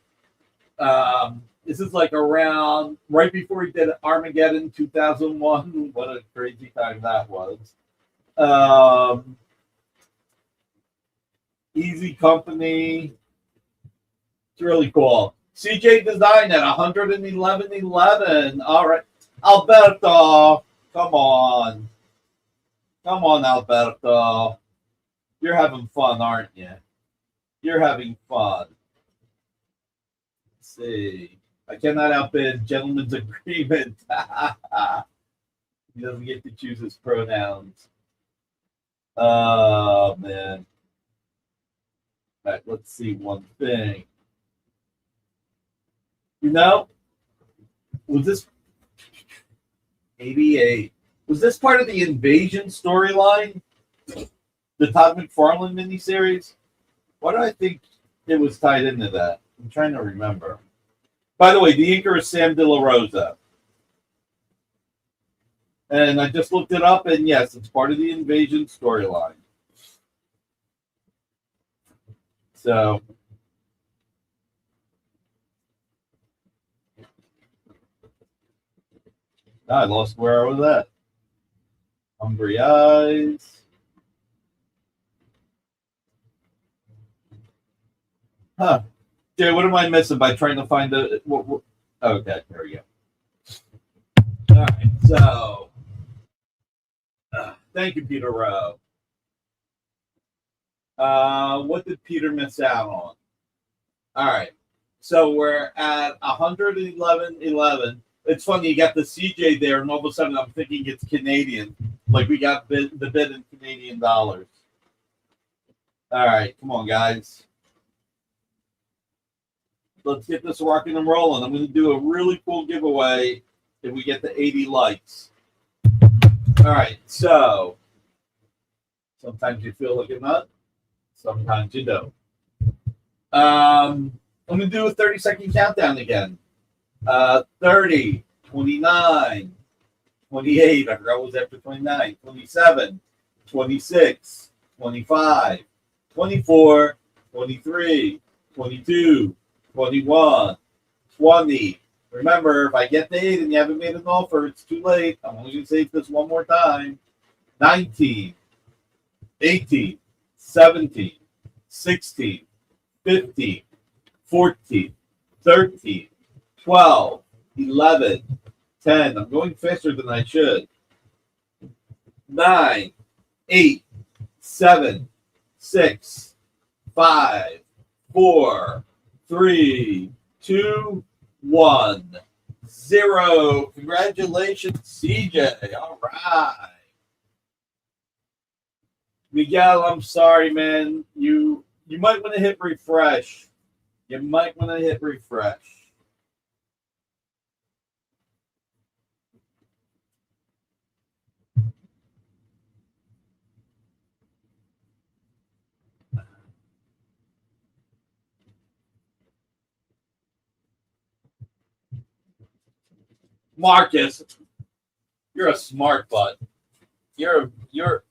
S3: This is like around right before he did Armageddon 2001. What a crazy time that was. Easy Company. It's really cool. CJ Design at 111.11. All right. Alberto. Come on. Come on, Alberto. You're having fun, aren't you? You're having fun. Let's see. I cannot outbid gentleman's agreement. He doesn't get to choose his pronouns. Oh, man. All right, let's see one thing. You know, was this 88? Was this part of the Invasion storyline? The Todd McFarlane miniseries? Why do I think it was tied into that? I'm trying to remember. By the way, the inker is Sam De La Rosa. And I just looked it up, and yes, it's part of the Invasion storyline. So, I lost where I was at. Hungry Eyes. Huh. Jay, what am I missing by trying to find the... Okay, there we go. All right, so... thank you, Peter Rowe. What did Peter miss out on? All right, so we're at 111.11. It's funny, you got the CJ there, and all of a sudden I'm thinking it's Canadian. Like we got the bid in Canadian dollars. All right, come on, guys. Let's get this rocking and rolling. I'm going to do a really cool giveaway if we get to 80 likes. All right, so Sometimes you feel like a nut. Sometimes you don't. I'm going to do a 30-second countdown again. 30, 29, 28. I forgot what was after 29. 27, 26, 25, 24, 23, 22, 21, 20. Remember, if I get the 8 and you haven't made an offer, it's too late. I'm only going to say this one more time. 19, 18, 17, 16, 15, 14, 13, 12, 11, 10. I'm going faster than I should. 9, 8, 7, 6, 5, 4, 3, 2, 1, 0. Congratulations, CJ. All right. Miguel, I'm sorry, man. You might want to hit refresh. You might want to hit refresh. Marcus, you're a smart butt. You're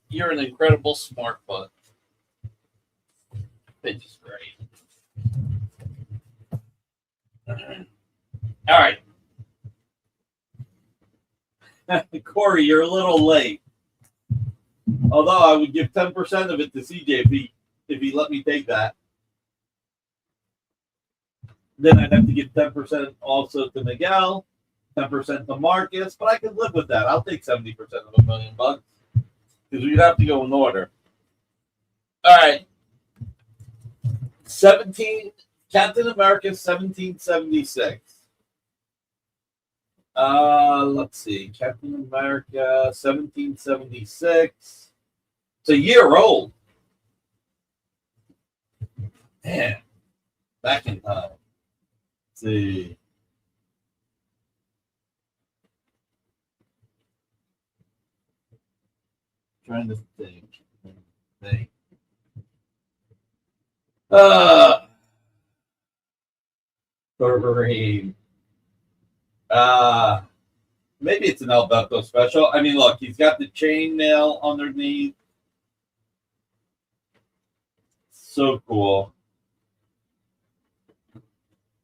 S3: an incredible smart butt. Pitch is great. All right. Corey, you're a little late. Although I would give 10% of it to CJ if he let me take that. Then I'd have to give 10% also to Miguel, 10% to Marcus, but I could live with that. I'll take 70% of $1 million because we'd have to go in order. All right. Captain America 1776. Let's see. Captain America 1776. It's a year old. Man, back in time. Let's see. Trying to think. Wolverine. Maybe it's an Alberto special. I mean, look, he's got the chainmail underneath. So cool.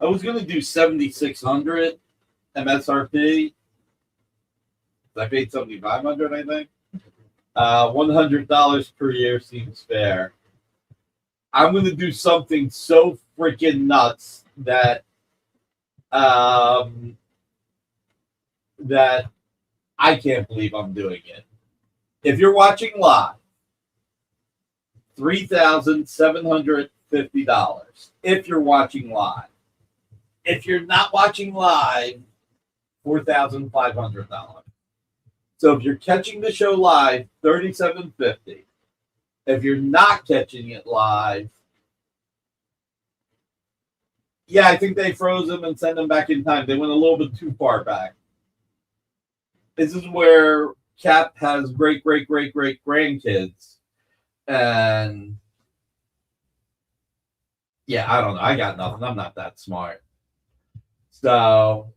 S3: I was gonna do 7,600 MSRP. I paid 7,500, I think. $100 per year seems fair. I'm gonna do something so freaking nuts that that I can't believe I'm doing it. If you're watching live, $3,750. If you're watching live. If you're not watching live, $4,500. So if you're catching the show live, $3,750. If you're not catching it live, yeah, I think they froze them and sent them back in time. They went a little bit too far back. This is where Cap has great grandkids. And yeah, I don't know. I got nothing. I'm not that smart. So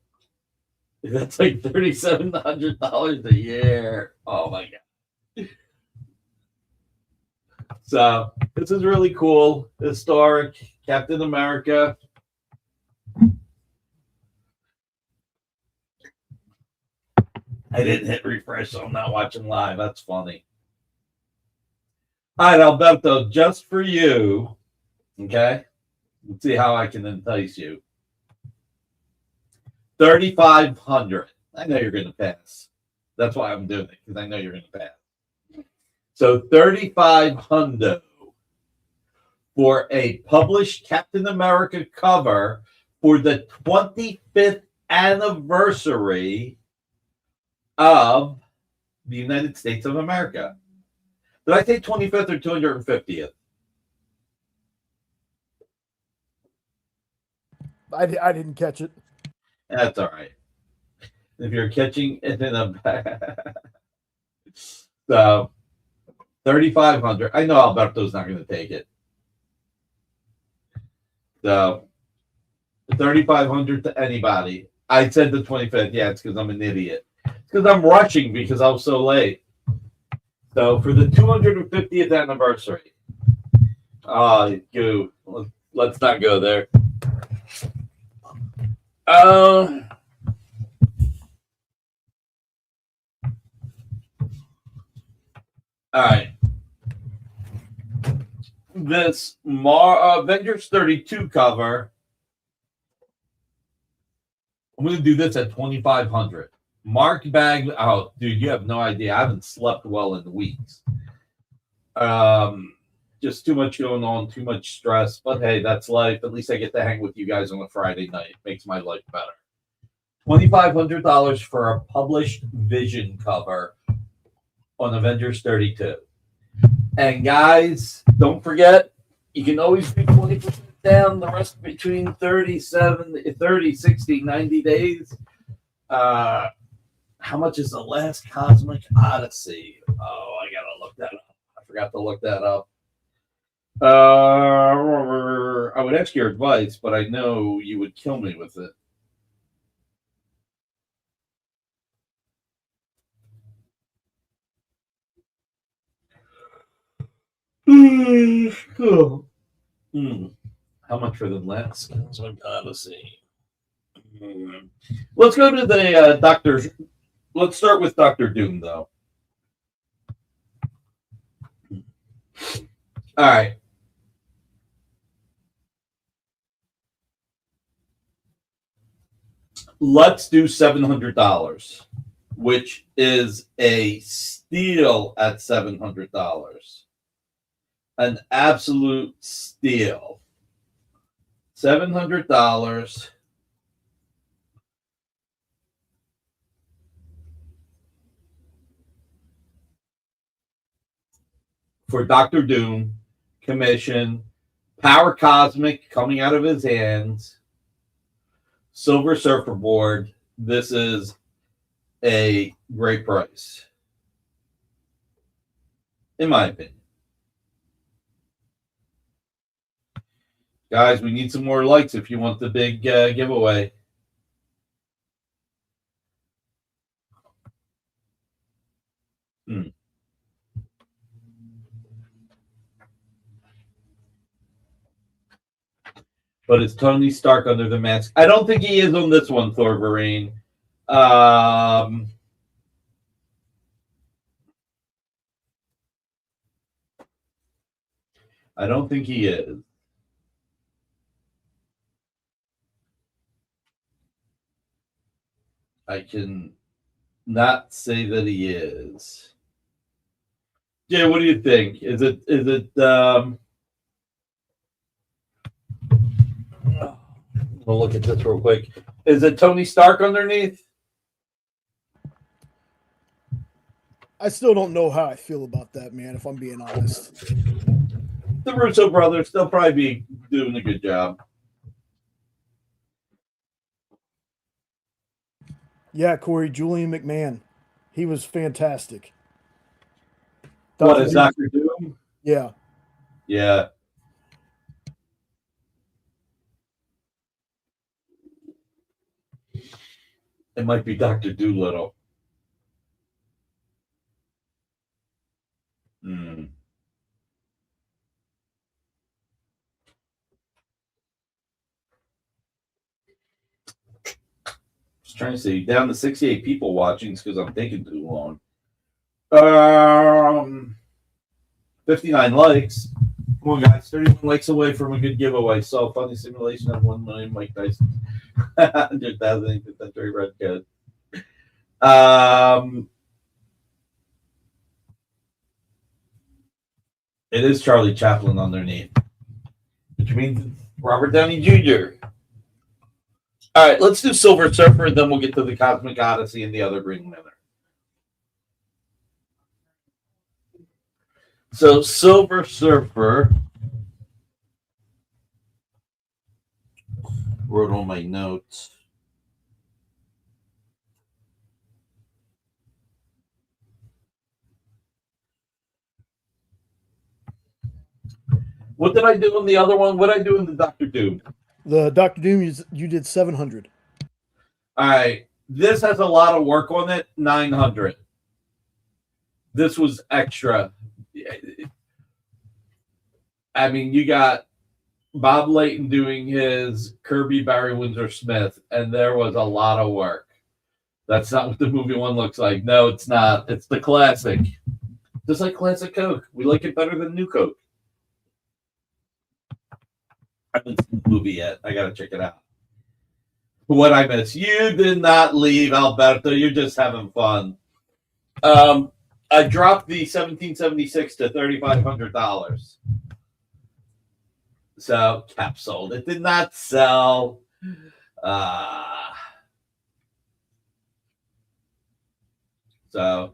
S3: that's like $3,700 a year. Oh my God. So this is really cool. Historic Captain America. I didn't hit refresh, so I'm not watching live. That's funny. All right, Alberto, just for you. Okay. Let's see how I can entice you. 3,500. I know you're going to pass. That's why I'm doing it, because I know you're going to pass. So 3,500 for a published Captain America cover for the 25th anniversary of the United States of America. Did I say 25th or 250th?
S2: I didn't catch it.
S3: That's all right. If you're catching it in a so $3,500. I know Alberto's not going to take it. So, $3,500 to anybody. I said the 25th. Yeah, it's because I'm an idiot. It's because I'm rushing because I was so late. So, for the 250th anniversary, let's not go there. All right. This Avengers 32 cover, I'm going to do this at $2,500. Mark Bagley. Oh, dude, you have no idea. I haven't slept well in weeks. Just too much going on, too much stress. But hey, that's life. At least I get to hang with you guys on a Friday night. It makes my life better. $2,500 for a published Vision cover on Avengers 32. And guys, don't forget, you can always be 20% down the rest between 30, 60, 90 days. How much is the last Cosmic Odyssey? Oh, I gotta look that up. I forgot to look that up. I would ask your advice, but I know you would kill me with it. How much for the last Cosmic Odyssey? Let's go to the Doctor. Let's start with Doctor Doom, though. All right. Let's do $700, which is a steal at $700. An absolute steal. $700. For Doctor Doom, commission, Power Cosmic coming out of his hands, Silver Surfer board. This is a great price, in my opinion. Guys, we need some more likes if you want the big giveaway. But it's Tony Stark under the mask. I don't think he is on this one, Thor Vereen. I don't think he is. I can not say that he is. Jay, what do you think? Is it we'll look at this real quick. Is it Tony Stark underneath?
S2: I still don't know how I feel about that, man, if I'm being honest.
S3: The Russo brothers, they'll probably be doing a good job.
S2: Yeah, Corey, Julian McMahon. He was fantastic.
S3: What is Dr. Doom?
S2: Yeah.
S3: Yeah. It might be Dr. Doolittle. Just trying to see. Down to 68 people watching because I'm taking too long. 59 likes. Come on, guys. 31 likes away from a good giveaway. So, funny simulation of 1 million Mike Tyson. 100,000 century red code. It is Charlie Chaplin underneath, which means Robert Downey Jr. All right, let's do Silver Surfer, and then we'll get to the Cosmic Odyssey and the other Green Lantern. So, Silver Surfer. Wrote all my notes. What did I do in the other one? What did I do in the Doctor Doom?
S2: The Doctor Doom, you did 700.
S3: All right. This has a lot of work on it. 900. This was extra. I mean, you got Bob Layton doing his Kirby Barry Windsor Smith, and there was a lot of work. That's not what the movie one looks like. No, it's not. It's the classic. Just like classic Coke. We like it better than new Coke. I haven't seen the movie yet. I gotta check it out. What I miss? You did not leave, Alberto. You're just having fun. I dropped the 1776 to $3,500. So cap sold. It did not sell. So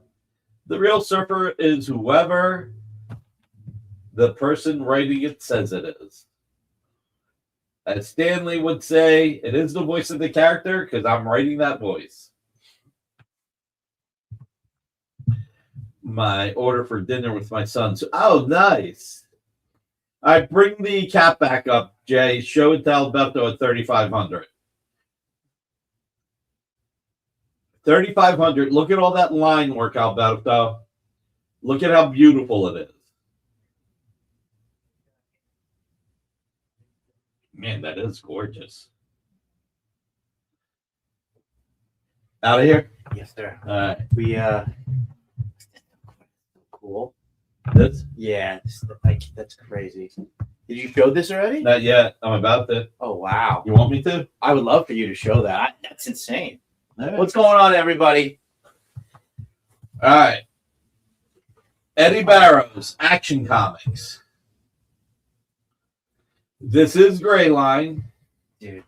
S3: the real surfer is whoever the person writing it says it is. As Stanley would say, it is the voice of the character because I'm writing that voice. My order for dinner with my son. So, oh, nice. I bring the cap back up, Jay. Show it to Alberto at 3,500. 3,500. Look at all that line work, Alberto. Look at how beautiful it is. Man, that is gorgeous. Out of here?
S4: Yes, sir.
S3: All right.
S4: We cool.
S3: This?
S4: Yeah, that's crazy. Did you show this already?
S3: Not yet. I'm about to.
S4: Oh wow!
S3: You want me to?
S4: I would love for you to show that. That's insane.
S3: All right.
S4: What's going on, everybody?
S3: All right. Eddie Barrows, Action Comics. This is Gray Line.
S4: Dude.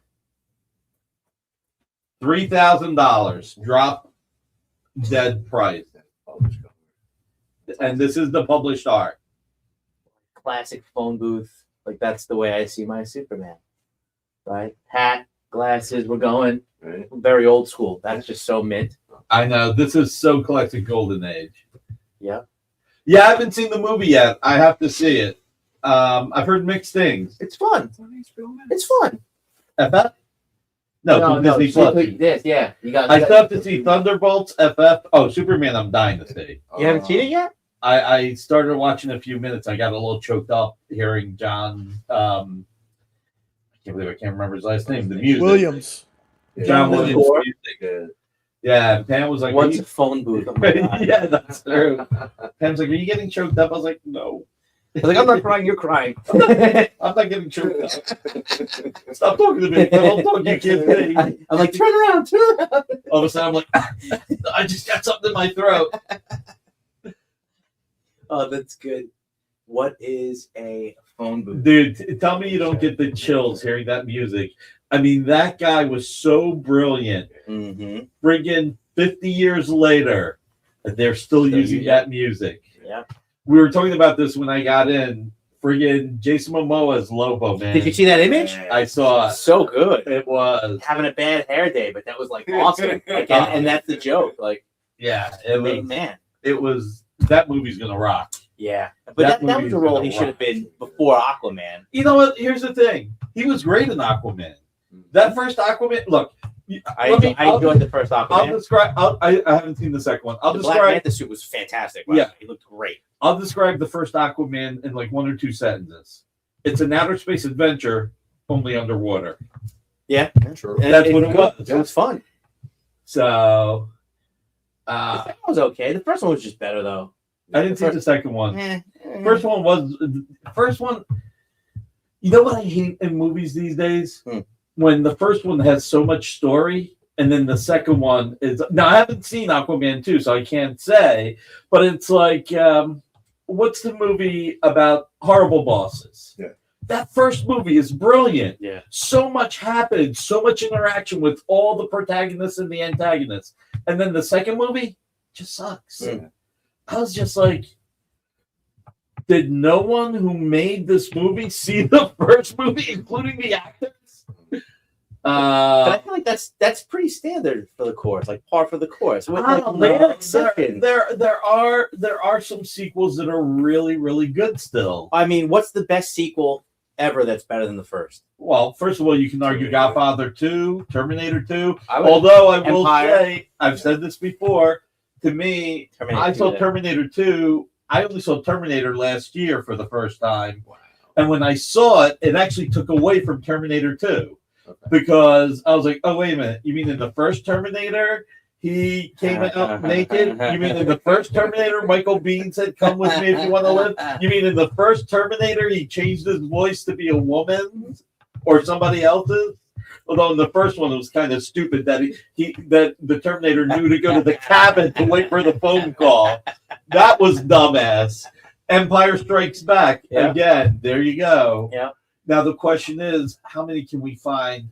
S3: $3,000. Drop dead price. And this is the published art.
S4: Classic phone booth. Like that's the way I see my Superman. Right? Hat, glasses. We're going very old school. That's just so mint.
S3: I know. This is so classic Golden Age.
S4: Yeah.
S3: Yeah, I haven't seen the movie yet. I have to see it. I've heard mixed things.
S4: It's fun. It's fun.
S3: FF? No, Disney Plus.
S4: This, yeah.
S3: I still have to see Thunderbolts, FF. Oh, Superman, I'm dying to see.
S4: You haven't seen it yet?
S3: I started watching a few minutes. I got a little choked up hearing John. I can't believe I can't remember his last name. The music.
S2: Williams.
S3: John
S4: Yeah.
S3: Williams. Music. Yeah, and Pam was like,
S4: What's a phone booth? Oh my God.
S3: yeah, that's true. Pam's like, are you getting choked up? I was like, no.
S4: I was like, I'm not crying, you're crying.
S3: I'm not getting choked up. Stop talking to me. Don't talk, you can't see.
S4: I'm like, turn around.
S3: All of a sudden, I'm like, I just got something in my throat.
S4: Oh, that's good. What is a phone booth?
S3: Dude, tell me you don't get the chills hearing that music. I mean, that guy was so brilliant.
S4: Mm-hmm.
S3: Friggin' 50 years later, they're still using that music.
S4: Yeah.
S3: We were talking about this when I got in. Friggin' Jason Momoa's Lobo, man.
S4: Did you see that image?
S3: I saw it.
S4: So good.
S3: It was.
S4: Having a bad hair day, but that was like awesome. Like, and that's the joke. Like,
S3: Yeah, it was.
S4: man.
S3: It was. That movie's gonna rock.
S4: Yeah. But
S3: That
S4: that was
S3: movie's
S4: a role
S3: gonna
S4: he should have
S3: rock.
S4: been before Aquaman.
S3: You know what? Here's the thing. He was great in Aquaman. That first Aquaman. Look,
S4: I
S3: I'll
S4: enjoyed the first
S3: I'll
S4: Aquaman.
S3: describe. I haven't seen the second one. I'll
S4: The Black
S3: describe.
S4: Manta suit was fantastic. By the
S3: Yeah.
S4: way. He looked great.
S3: I'll describe the first Aquaman in like one or two sentences. It's an outer space adventure, only underwater.
S4: Yeah.
S5: True.
S4: And
S3: That's what it was.
S4: It was fun.
S3: So,
S4: The second one was okay. The first one was just better though.
S3: I didn't see the second one.
S4: Eh.
S3: First one was. First one. You know what I hate in movies these days? When the first one has so much story, and then the second one is. Now I haven't seen Aquaman 2, so I can't say. But it's like, what's the movie about horrible bosses?
S5: Yeah.
S3: That first movie is brilliant.
S4: Yeah.
S3: So much happened, so much interaction with all the protagonists and the antagonists. And then the second movie just sucks.
S5: Yeah.
S3: I was just like, did no one who made this movie see the first movie, including the actors?
S4: But I
S3: Uh,
S4: feel like that's pretty standard for the course, like par for the course. With,
S3: I
S4: like,
S3: don't
S4: rare
S3: know.
S4: exceptions.
S3: There are some sequels that are really really good still.
S4: I mean, what's the best sequel ever that's better than the first?
S3: Well, first of all, you can argue
S5: Terminator.
S3: Godfather 2, Terminator 2.
S4: I would-
S3: Although I will
S4: Empire.
S3: say, I've said this before. To me,
S4: Terminator
S3: I
S4: 2,
S3: saw
S4: yeah.
S3: Terminator 2. I only saw Terminator last year for the first time. And when I saw it, it actually took away from Terminator 2.
S5: Okay.
S3: Because I was like, oh, wait a minute. You mean in the first Terminator, he came out naked? You mean in the first Terminator, Michael Biehn said, come with me if you want to live? You mean in the first Terminator, he changed his voice to be a woman or somebody else's? Although in the first one, it was kind of stupid that that the Terminator knew to go to the cabin to wait for the phone call. That was dumbass. Empire Strikes Back.
S4: Yeah.
S3: Again, there you go.
S4: Yeah.
S3: Now the question is, how many can we find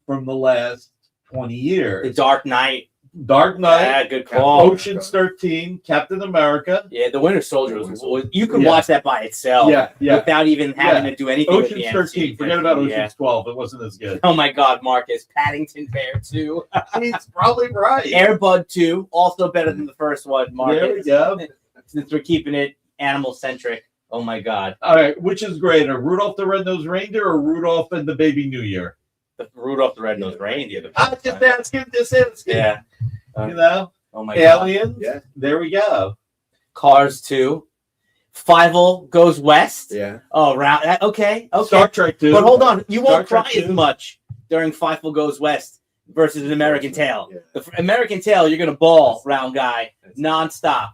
S3: from the last 20
S4: The
S3: years?
S4: Dark Knight.
S3: Dark Knight,
S4: Yeah, good call.
S3: Ocean's 13, Captain America.
S4: Yeah, The Winter Soldier was you can watch that by itself.
S3: Yeah, yeah.
S4: Without even having to do anything. with
S3: Ocean's
S4: the
S3: 13.
S4: MC.
S3: Forget about
S4: Yeah.
S3: Ocean's 12. It wasn't as good.
S4: Oh my God, Marcus. Paddington Bear 2.
S3: He's probably right.
S4: Airbud 2, also better than the first one, Marcus.
S3: There we go.
S4: Since we're keeping it animal centric. Oh my God.
S3: All right, which is greater, Rudolph the Red-Nosed Reindeer or Rudolph and the Baby New Year?
S4: The Rudolph the Red-Nosed Reindeer.
S3: I'm just asking.
S4: Yeah.
S3: You know,
S4: Oh my God.
S3: Aliens.
S5: Yeah.
S3: There we go.
S4: Cars 2. Fievel Goes West.
S5: Yeah.
S4: Oh, round. Okay.
S3: Star Trek 2.
S4: But hold on. You
S3: Star
S4: won't
S3: Trek
S4: cry as
S3: 2.
S4: much during Fievel Goes West versus an American Tale.
S5: Yeah.
S4: The American Tale, you're going to bawl, round guy, nonstop.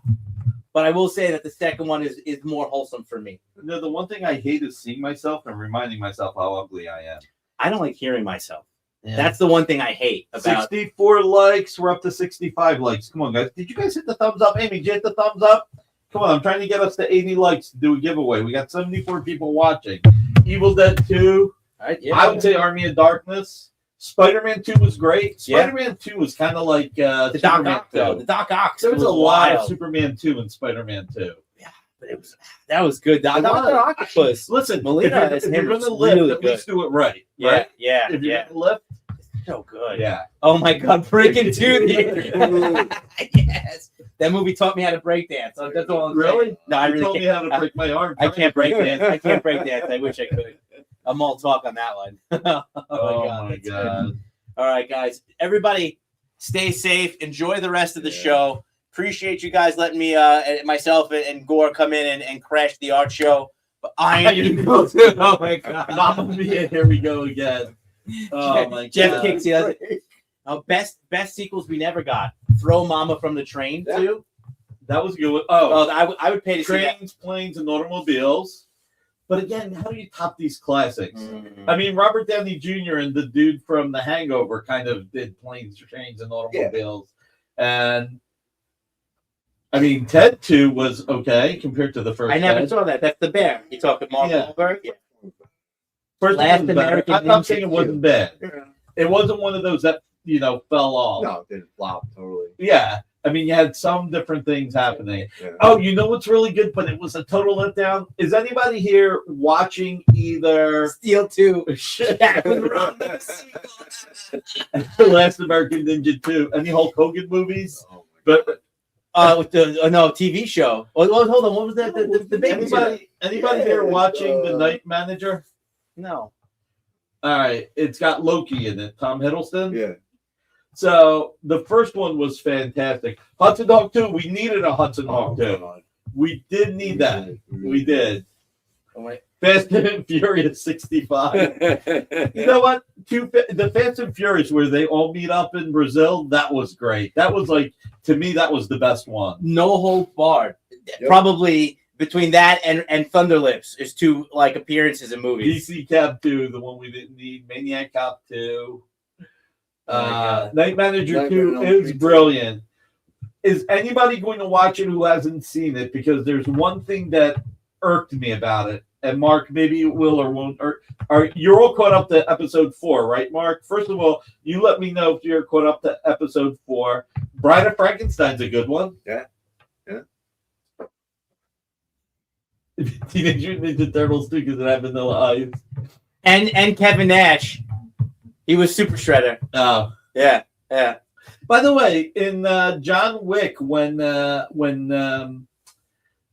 S4: But I will say that the second one is more wholesome for me.
S3: No, the one thing I hate is seeing myself and reminding myself how ugly I am.
S4: I don't like hearing myself.
S3: Yeah.
S4: That's the one thing I hate about.
S3: 64 likes. We're up to 65 likes. Come on, guys. Did you guys hit the thumbs up? Amy, did you hit the thumbs up? Come on, I'm trying to get us to 80 likes to do a giveaway. We got 74 people watching. Evil Dead 2.
S4: All right, yeah.
S3: I would say Army of Darkness. Spider-Man 2 was great.
S4: Yeah.
S3: Spider-Man 2 was kind of like
S4: the Doc
S3: Superman
S4: Ock, though.
S3: 2.
S4: The Doc Ock.
S3: There was
S4: was
S3: a lot of
S4: wild.
S3: Superman 2 and Spider-Man 2.
S4: But that was good. Doc
S3: A lot
S4: Dr.
S3: of-
S4: Octopus.
S3: Listen,
S4: Melina as
S3: if
S4: him
S3: you're going
S4: was
S3: to lift,
S4: really
S3: at
S4: good.
S3: least do it right.
S4: Yeah,
S3: right?
S4: yeah,
S3: If you're
S4: yeah.
S3: going to lift,
S4: So good.
S3: yeah.
S4: Oh my God, breaking two. Yes. That movie taught me how to break dance. So that's all I'm
S3: Really?
S4: saying. No, I
S3: You
S4: really
S3: told me
S4: can't.
S3: how to break my arm.
S4: I can't break dance. I can't break dance. I wish I could. I'm all talk on that one.
S3: Oh my
S4: that's good.
S3: God.
S4: All right, guys. Everybody, stay safe. Enjoy the rest of the show. Appreciate you guys letting me, myself and Gore come in and crash the art show. But I ain't able to. Oh my God.
S3: Mamma Mia, here we go again. Oh my
S4: Jeff
S3: God.
S4: kicks the other. Best sequels we never got. Throw Mama from the Train
S5: Yeah.
S4: too.
S3: That was good. Oh,
S4: I would pay to see that.
S3: trains, planes, and automobiles. But again, how do you top these classics?
S4: Mm.
S3: I mean, Robert Downey Jr. and the dude from The Hangover kind of did planes, trains, and automobiles. And I mean, Ted 2 was okay compared to the first.
S4: I never
S3: Ted.
S4: saw that. That's the bear. You talking Mark
S3: Yeah.
S4: Wahlberg? Yeah.
S3: First
S4: Last
S3: one was better.
S4: American
S3: I'm not
S4: Ninja
S3: saying it wasn't bad.
S5: Yeah.
S3: It wasn't one of those that fell off.
S5: No, it didn't flop totally.
S3: Yeah, I mean, you had some different things happening.
S5: Yeah.
S3: Oh, you know what's really good, but it was a total letdown. Is anybody here watching either
S4: Steel 2.
S3: Last American Ninja 2, any Hulk Hogan movies?
S5: Oh my
S3: But
S4: With the TV show. Oh, hold on. What was that? The baby.
S3: anybody here watching The Night Manager?
S4: No.
S3: All right, it's got Loki in it, Tom Hiddleston.
S5: Yeah.
S3: So the first one was fantastic. Hudson Hawk 2, we needed a Hudson Hawk 2.
S5: God.
S3: We did need that. We did.
S4: Oh, wait.
S3: Fast and Furious 65. You know what? The Fast and Furious where they all meet up in Brazil, that was great. That was like, to me, that was the best one.
S4: No Holds Barred.
S5: Yep.
S4: Probably between that and Thunder Lips is two like appearances in movies.
S3: DC Cab 2, the one we didn't need. Maniac Cop 2.
S4: Oh my God.
S3: Night Manager
S5: Nightmare
S3: 2
S5: on Elm
S3: is
S5: Street 2.
S3: brilliant. Is anybody going to watch it who hasn't seen it? Because there's one thing that irked me about it. And Mark, maybe you will or won't. You're all caught up to episode 4, right, Mark? First of all, you let me know if you're caught up to episode 4. Bride of Frankenstein's a good one.
S5: Yeah. Yeah.
S3: Teenage Mutant Ninja Turtles too, because it had vanilla eyes.
S4: And Kevin Nash He was Super Shredder.
S3: Oh.
S4: Yeah.
S3: By the way, in John Wick, when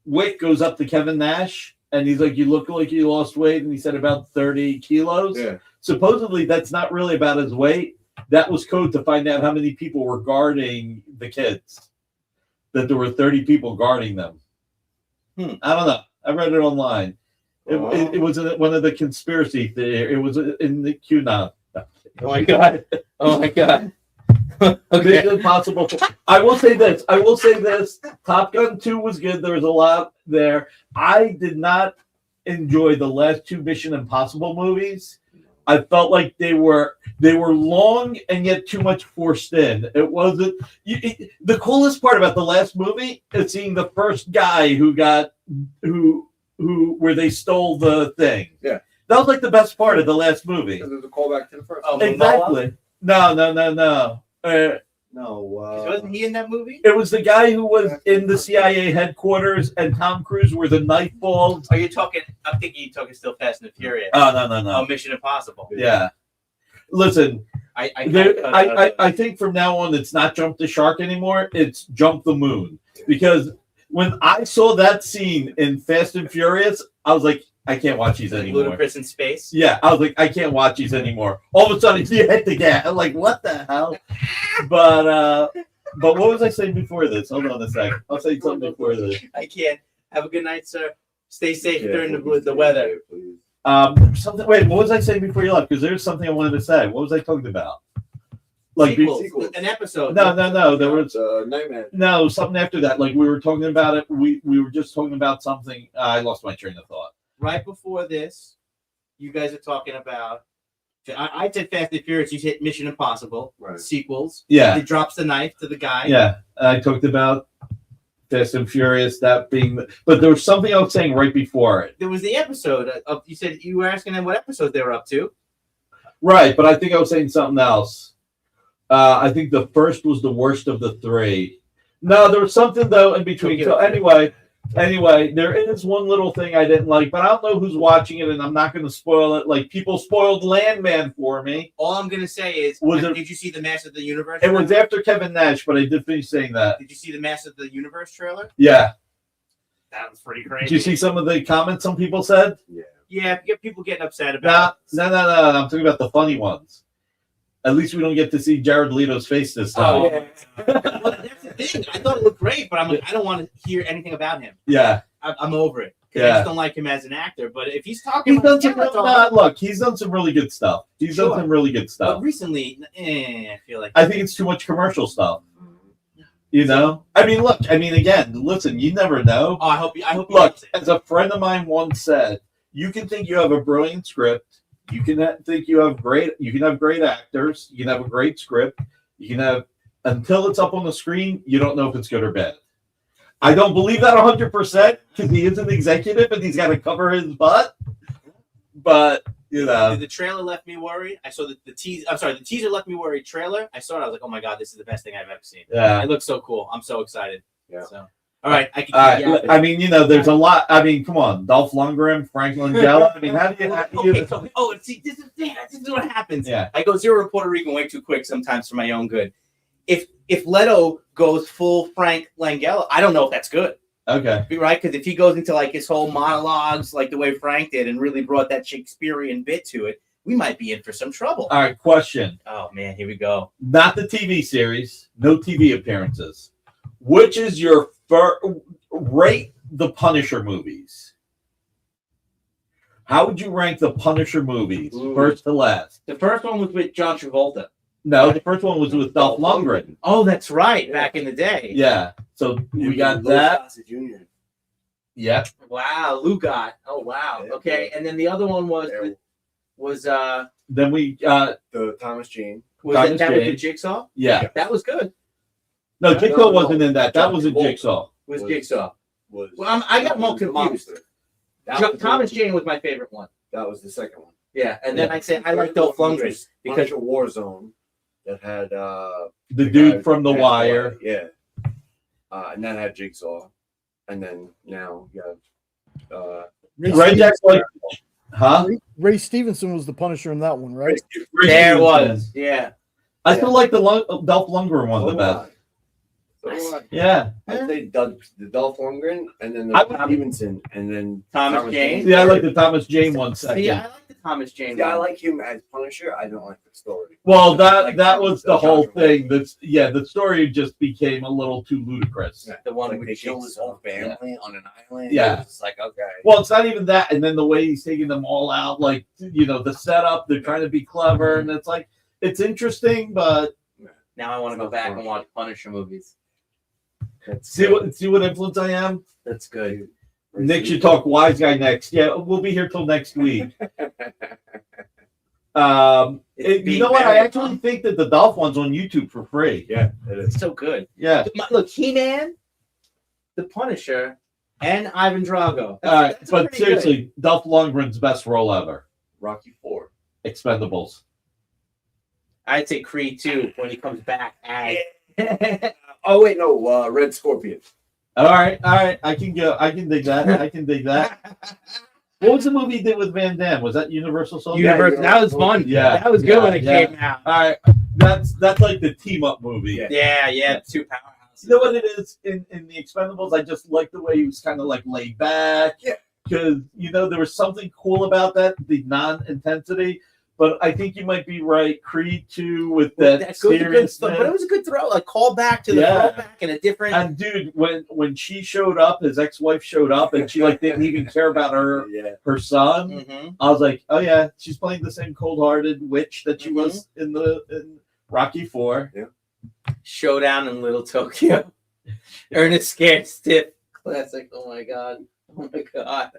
S3: Wick goes up to Kevin Nash and he's like, "You look like you lost weight," and he said about 30 kilos.
S5: Yeah.
S3: Supposedly, that's not really about his weight. That was code to find out how many people were guarding the kids. That there were 30 people guarding them. I don't know. I read it online. It was one of the conspiracy theories. It was in the QAnon.
S4: Oh my god. Okay.
S3: Mission Impossible. I will say this. Top Gun 2 was good. There was a lot there. I did not enjoy the last two Mission Impossible movies. I felt like they were long and yet too much forced in. It wasn't. The coolest part about the last movie is seeing the first guy where they stole the thing.
S5: Yeah.
S3: That was like the best part of the last movie.
S5: Because there's a callback to the first.
S4: Oh,
S5: one.
S3: Exactly. No.
S5: No.
S4: Wasn't he in that movie?
S3: It was the guy who was in the CIA headquarters and Tom Cruise where the knife falls.
S4: Are you talking? I'm thinking you're talking still Fast and the Furious.
S3: Oh, no.
S4: Oh, Mission Impossible.
S3: Yeah. Listen, I think from now on it's not Jump the Shark anymore. It's Jump the Moon. Because when I saw that scene in Fast and Furious, I was like, I can't watch these anymore.
S4: Ludacris in space.
S3: Yeah, I was like, I can't watch these anymore. All of a sudden, you hit the gas. I'm like, what the hell? But what was I saying before this? Hold on a sec. I'll say something before this.
S4: I can't. Have a good night, sir. Stay safe
S5: Yeah,
S4: during
S5: please,
S4: the weather.
S5: please.
S3: Something. Wait, what was I saying before you left? Because there's something I wanted to say. What was I talking about? Like
S4: Sequels, an episode.
S3: No. There was
S5: Nightman.
S3: no something after that. Like we were talking about it. We were just talking about something. I lost my train of thought.
S4: Right before this, you guys are talking about. I said Fast and Furious. You hit Mission Impossible.
S5: Right.
S4: Sequels.
S3: Yeah.
S4: He drops the knife to the guy.
S3: Yeah, I talked about Fast and Furious. That being, but there was something I was saying right before it.
S4: There was the episode of. You said you were asking them what episode they were up to.
S3: Right, but I think I was saying something else. I think the first was the worst of the three. No, there was something though in between. So anyway, there is one little thing I didn't like, but I don't know who's watching it, and I'm not going to spoil it. Like people spoiled Landman for me.
S4: All I'm gonna say is, did you see the Master of the Universe?
S3: It was after Kevin Nash, but I did finish saying that.
S4: Did you see the Master of the Universe trailer?
S3: Yeah.
S4: That was pretty crazy.
S3: Did you see some of the comments some people said?
S5: Yeah.
S4: Yeah, people getting upset about.
S3: No. I'm talking about the funny ones. At least we don't get to see Jared Leto's face this time.
S4: Well, that's the thing. I thought it looked great, but I'm like, I don't want to hear anything about him.
S3: Yeah.
S4: I'm over it. I just don't like him as an actor. But if he's talking,
S3: He's done some, look, he's done some really good stuff. He's done some really good
S4: But
S3: stuff.
S4: recently, I feel like
S3: I think it's too much commercial stuff. You know? I mean, look, again, listen, you never know.
S4: Oh, I hope you
S3: Look, as a friend of mine once said, you can think you have a brilliant script. You can think you have great actors. You can have a great script. You can have, until it's up on the screen, you don't know if it's good or bad. I don't believe that 100% because he is an executive and he's got to cover his butt. But, you know.
S4: The trailer left me worried. I saw the teaser. I'm sorry, the teaser left me worried. Trailer. I saw it. I was like, oh my god, this is the best thing I've ever seen.
S3: Yeah.
S4: It looks so cool. I'm so excited.
S5: Yeah.
S4: So, all right. I can.
S3: There's a lot. Come on, Dolph Lundgren, Frank Langella.
S4: See, this is what happens.
S3: Yeah.
S4: I go zero to Puerto Rican way too quick sometimes for my own good. If Leto goes full Frank Langella, I don't know if that's good.
S3: Okay.
S4: Right? Because if he goes into like his whole monologues, like the way Frank did, and really brought that Shakespearean bit to it, we might be in for some trouble.
S3: All right. Question.
S4: Oh man, here we go.
S3: Not the TV series. No TV appearances. Which is your rate the Punisher movies? How would you rank the Punisher movies, first to last?
S4: The first one was with John Travolta.
S3: No, the first one was with Dolph Lundgren.
S4: Oh, that's right. Back in the day.
S3: Yeah. So we got that.
S5: Jr.
S3: Yep.
S4: Wow, Lugot. Oh wow. Okay, and then the other one was
S3: Then we
S5: The Thomas Jane.
S3: Thomas
S4: that
S3: Jane.
S4: with the Jigsaw?
S3: Yeah.
S4: That was good.
S3: No, Jigsaw
S5: No.
S3: wasn't in that. That was a Jigsaw.
S4: Was Jigsaw?
S5: Was
S4: Well, I got more
S5: was the
S4: confused.
S5: monster. That was
S4: Thomas
S5: the-
S4: Jane was my favorite one.
S5: That was the second one.
S4: Yeah, and then I said I like Dolph Lundgren because
S5: Punisher Warzone that had
S3: The dude from The Wire.
S5: Yeah. And that had Jigsaw. And then now you have
S3: Red Jack's like, huh?
S2: Ray Stevenson was the Punisher in that one, right?
S4: There it was. Yeah.
S3: I still like the Dolph Lundgren one the best. Yeah.
S5: I'd say the Dolph Lundgren, and then
S3: I
S5: the
S3: would-
S5: Stevenson, and then
S4: Thomas Jane.
S3: Yeah, I like the Thomas Jane one second.
S4: Yeah, I like the Thomas Jane.
S5: Yeah, I
S4: one.
S5: like him as Punisher. I don't like the story.
S3: Well,
S5: Like
S3: that was the
S5: Josh
S3: whole
S5: Whedon.
S3: thing. The story just became a little too ludicrous.
S5: Yeah.
S4: The one
S5: Like
S4: with
S5: they killed his whole
S4: Jigsaw.
S5: family on an island.
S3: Yeah.
S5: It was like, okay.
S3: Well, it's not even that, and then the way he's taking them all out, like the setup, they're trying to be clever, and it's like it's interesting, but
S4: Now I want to go back and watch Punisher movies.
S3: see what influence I am.
S4: That's good.
S3: Nick should talk wise guy next. Yeah, we'll be here till next week. You know what? I actually think that the Dolph one's on YouTube for free.
S5: Yeah, it is.
S4: It's so good.
S3: Yeah.
S4: Look, He-Man, the Punisher, and Ivan Drago.
S3: All right,
S4: That's
S3: but
S4: pretty
S3: seriously, Dolph Lundgren's best role ever.
S5: Rocky 4.
S3: Expendables.
S4: I'd say Creed 2 when he comes back as.
S5: Oh wait, no, Red Scorpion.
S3: All right. I can dig that. What was the movie he did with Van Damme? Was that Universal Soldier?
S4: Universe. That was fun.
S3: Yeah.
S4: That was good when it
S3: Yeah.
S4: came out.
S3: All right, that's like the team up movie.
S5: Yeah.
S4: Yeah, two powerhouses.
S3: You know what it is in the Expendables? I just like the way he was kind of like laid back.
S5: Yeah.
S3: Because there was something cool about that, the non-intensity. But I think you might be right. Creed 2 with that
S4: That's good,
S3: seriousness.
S4: but it was a good throw. Like call back to the
S3: Yeah.
S4: throwback in a different.
S3: And dude, when she showed up, his ex-wife showed up, and she like didn't even care about
S5: Yeah.
S3: her son.
S4: Mhm.
S3: I was like, oh yeah, she's playing the same cold-hearted witch that she
S4: Mhm.
S3: was in Rocky 4.
S4: Showdown in Little Tokyo. Ernest Scared Stiff. Classic. Oh my god. Oh my god.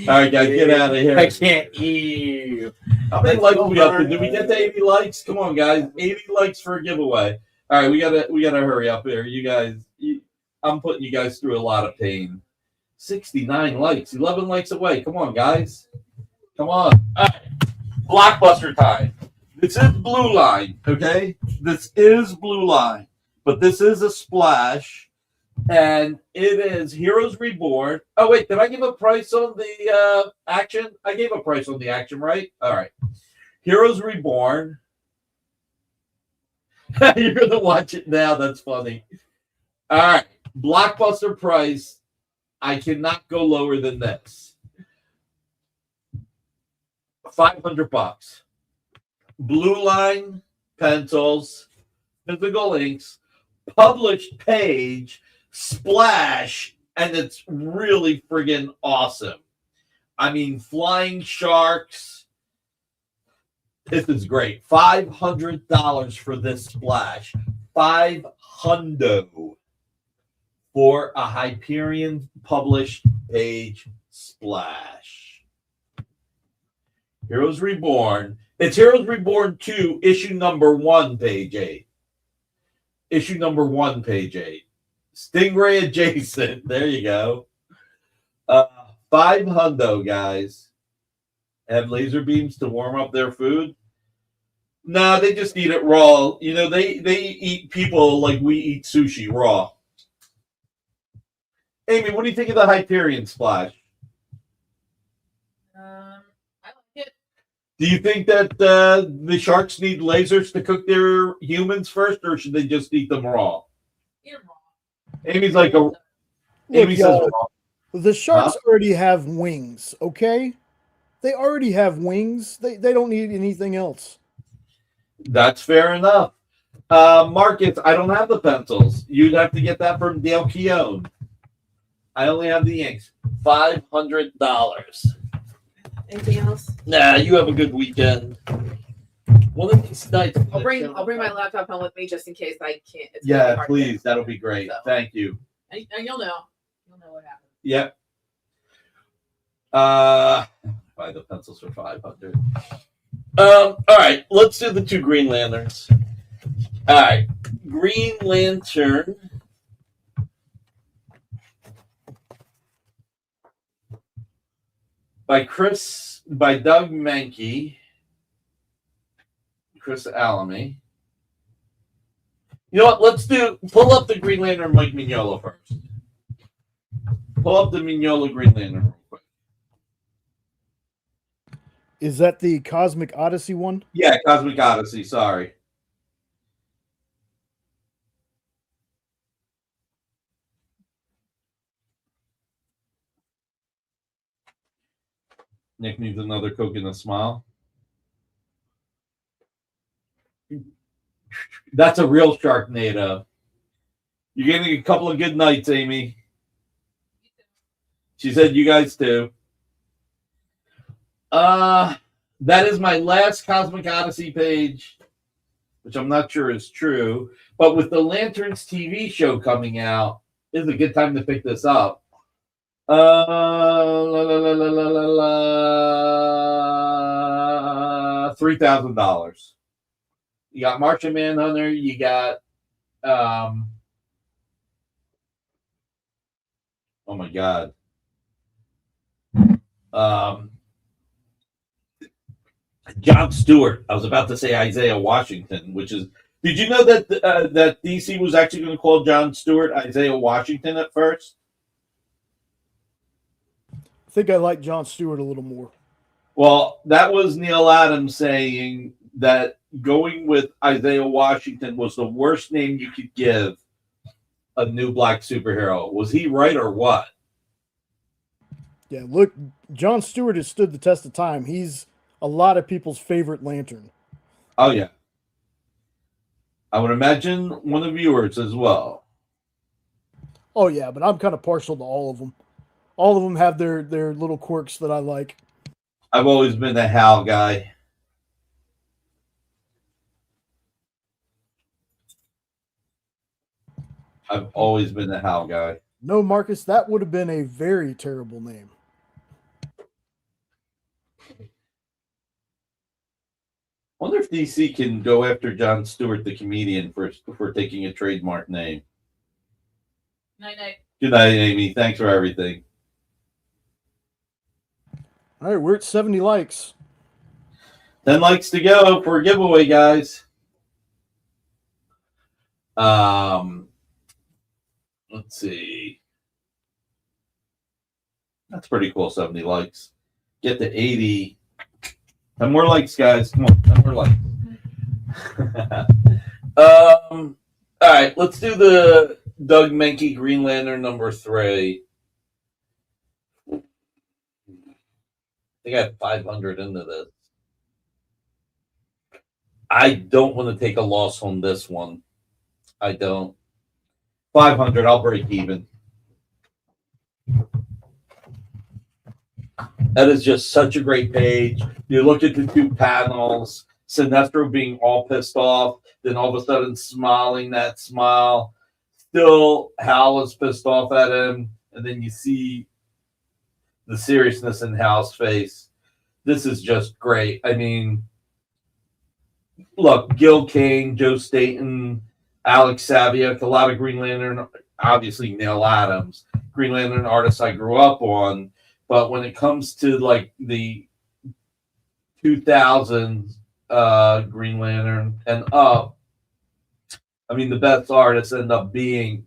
S3: All right, guys, get out of here.
S4: I can't eat.
S3: How many likes we up to? Did we get to 80 likes? Come on, guys. 80 likes for a giveaway. All right, we gotta hurry up here. You guys, I'm putting you guys through a lot of pain. 69 likes, 11 likes away. Come on, guys. Come on. All right. Blockbuster time. This is Blue Line, okay? This is Blue Line, but this is a splash. And it is Heroes Reborn. Oh, wait, did I give a price on the action? I gave a price on the action, right? All right. Heroes Reborn. You're going to watch it now. That's funny. All right. Blockbuster price. I cannot go lower than this. $500. Blue Line pencils, physical inks, published page, splash, and it's really friggin' awesome. I mean, flying sharks. This is great. $500 for this splash. $500 for a Hyperion published page splash. Heroes Reborn. It's Heroes Reborn 2, issue number 1, page 8. Issue number 1, page 8. Stingray adjacent. There you go. $500, guys. Have laser beams to warm up their food? No, they just eat it raw. They eat people like we eat sushi raw. Amy, what do you think of the Hyperion splash?
S1: I like it.
S3: Do you think that the sharks need lasers to cook their humans first, or should they just eat them raw?
S1: Eat 'em raw.
S3: Amy's like a.
S2: Look,
S3: Amy says
S2: y'all,
S3: raw.
S2: the sharks already have wings, okay? They already have wings. They don't need anything else.
S3: That's fair enough. Marcus, I don't have the pencils. You'd have to get that from Dale Keown. I only have the inks. $500.
S1: Anything else?
S3: Nah, you have a good weekend. One of these nights.
S1: I'll bring my laptop home with me just in case I can't. It's gonna be
S3: Yeah,
S1: hard to
S3: please.
S1: get.
S3: That'll be great.
S1: So.
S3: Thank you.
S1: And you'll know. You'll know what happened.
S3: Yep. Buy the pencils for $500. All right, let's do the 2 Green Lanterns. All right, Green Lantern. By Doug Mankey, Chris Alamy. You know what? Pull up the Green Lantern Mike Mignola first. Pull up the Mignola Green Lantern real quick.
S2: Is that the Cosmic Odyssey one?
S3: Yeah, Cosmic Odyssey. Sorry. Nick needs another Coke and a smile. That's a real Sharknado. You're getting a couple of good nights, Amy. She said you guys too. That is my last Cosmic Odyssey page, which I'm not sure is true. But with the Lanterns TV show coming out, this is a good time to pick this up. $3,000. You got Martian Manhunter. You got oh my god. John Stewart. I was about to say Isaiah Washington, which is. Did you know that that DC was actually going to call John Stewart Isaiah Washington at first?
S2: I think I like John Stewart a little more.
S3: Well, that was Neil Adams saying that going with Isaiah Washington was the worst name you could give a new black superhero. Was he right or what?
S2: Yeah, look, John Stewart has stood the test of time. He's a lot of people's favorite Lantern.
S3: Oh, yeah. I would imagine one of yours as well.
S2: Oh, yeah, but I'm kind of partial to all of them. All of them have their little quirks that I like.
S3: I've always been a Hal guy. I've always been a Hal guy.
S2: No, Marcus, that would have been a very terrible name.
S3: I wonder if DC can go after John Stewart, the comedian, for taking a trademark name.
S1: Night night.
S3: Good night, Amy. Thanks for everything.
S2: All right, we're at 70 likes.
S3: 10 likes to go for a giveaway, guys. Let's see. That's pretty cool, 70 likes. Get to 80. 10 more likes, guys. Come on, 10 more likes. All right, let's do the Doug Menke Green Lantern number 3. I think I have 500 into this. I don't want to take a loss on this one. I don't. 500, I'll break even. That is just such a great page. You look at the two panels, Sinestro being all pissed off, then all of a sudden smiling that smile. Still, Hal is pissed off at him, and then you see the seriousness in Hal's face. This is just great. I mean, look, Gil Kane, Joe Staton, Alex Saviuk, a lot of Green Lantern, obviously Neil Adams, Green Lantern artists I grew up on. But when it comes to like the 2000s Green Lantern and up, I mean, the best artists end up being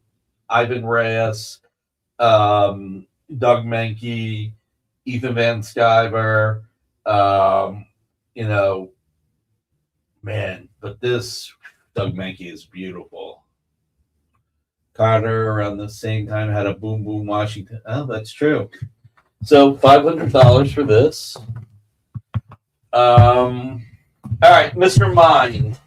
S3: Ivan Reyes, Doug Menke, Ethan Van Sciver, you know, man, but this Doug Menke is beautiful. Carter around the same time had a Boom Boom Washington. Oh, that's true. So $500 for this. All right, Mr. Mind.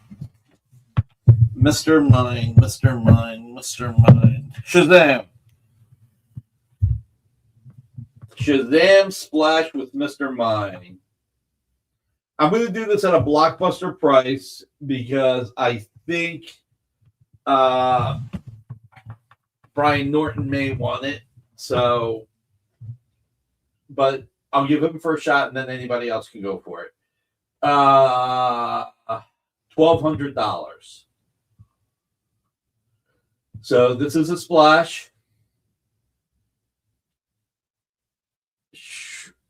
S3: Mr. Mind, Mr. Mind, Mr. Mind. Shazam. Shazam Splash with Mr. Mind. I'm going to do this at a blockbuster price because I think Brian Norton may want it. So, but I'll give him first shot and then anybody else can go for it. $1,200. So this is a splash.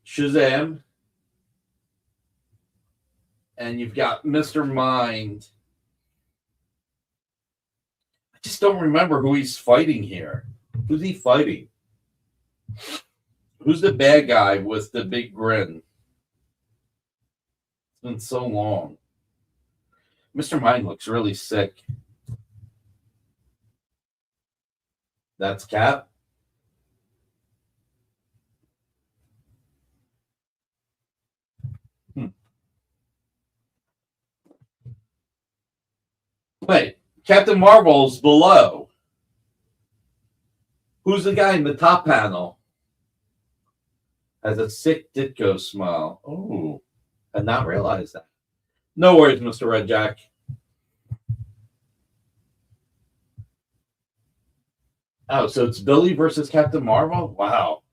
S3: Shazam. And you've got Mr. Mind. I just don't remember who he's fighting here. Who's he fighting? Who's the bad guy with the big grin? been so long. Mr. Mind looks really sick. That's Cap. Wait, Captain Marvel's below. Who's the guy in the top panel? Has a sick Ditko smile. Oh, I did not realize that. No worries, Mr. Red Jack. Oh, so it's Billy versus Captain Marvel? Wow.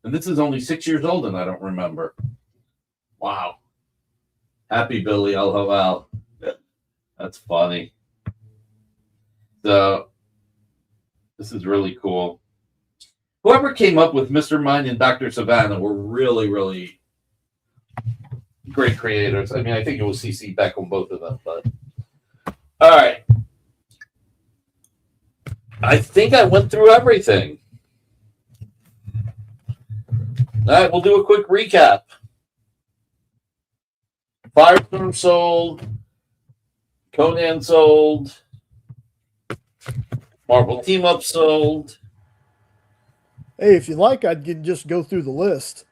S3: And this is only 6 years old, and I don't remember. Wow. Happy Billy, LOL. That's funny. So, this is really cool. Whoever came up with Mr. Mind and Dr. Savannah were really, really great creators. I mean, I think it was CC Beck on both of them, but all right. I think I went through everything. All right, we'll do a quick recap. Firestorm sold. Conan sold. Marvel Team Up sold.
S2: Hey, if you like, I'd just go through the list.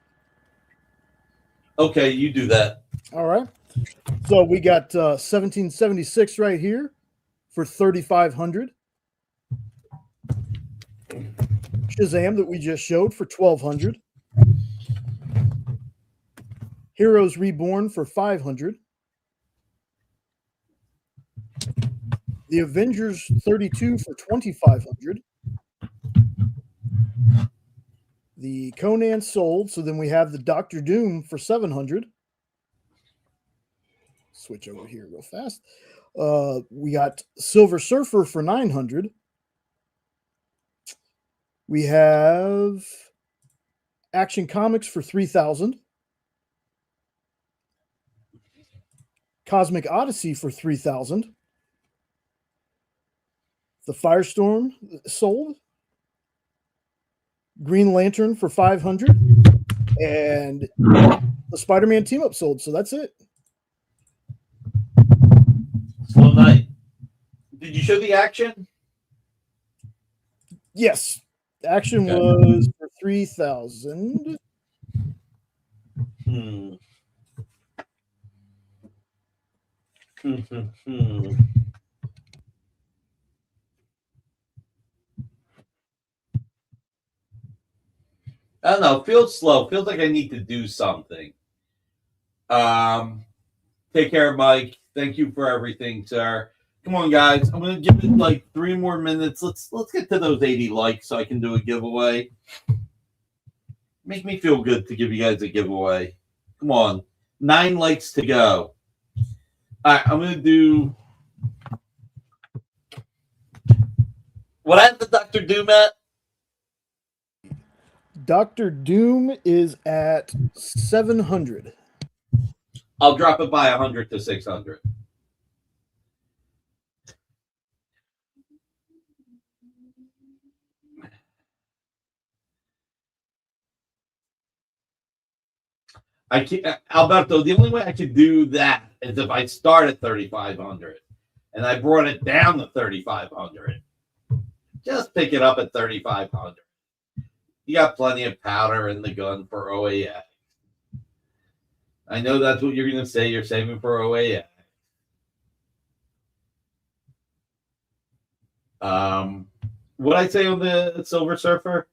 S3: Okay, you do that.
S2: All right. So we got 1776 right here for 3,500. Shazam that we just showed for 1,200. Heroes Reborn for 500. The Avengers 32 for 2,500. The Conan sold, so then we have the Doctor Doom for 700. Switch over here real fast. We got Silver Surfer for 900. We have Action Comics for 3,000. Cosmic Odyssey for 3,000. The Firestorm sold. Green Lantern for 500. And the Spider-Man Team Up sold. So that's it.
S3: Slow night. Did you show the action?
S2: Yes. Action
S3: Okay.
S2: was for 3,000.
S3: I don't know. Feels slow. Feels like I need to do something. Take care, Mike. Thank you for everything, sir. Come on, guys. I'm gonna give it like 3 more minutes. Let's get to those 80 likes so I can do a giveaway. Make me feel good to give you guys a giveaway. Come on. 9 likes to go. All right, I'm gonna do. What happened to Dr. Doom at?
S2: Doctor Doom is at 700.
S3: I'll drop it by 100 to 600. I can't, Alberto. The only way I could do that is if I start at 3,500 and I brought it down to 3,500. Just pick it up at 3,500. You got plenty of powder in the gun for OAA. I know that's what you're going to say. You're saving for OAA. What I say on the Silver Surfer?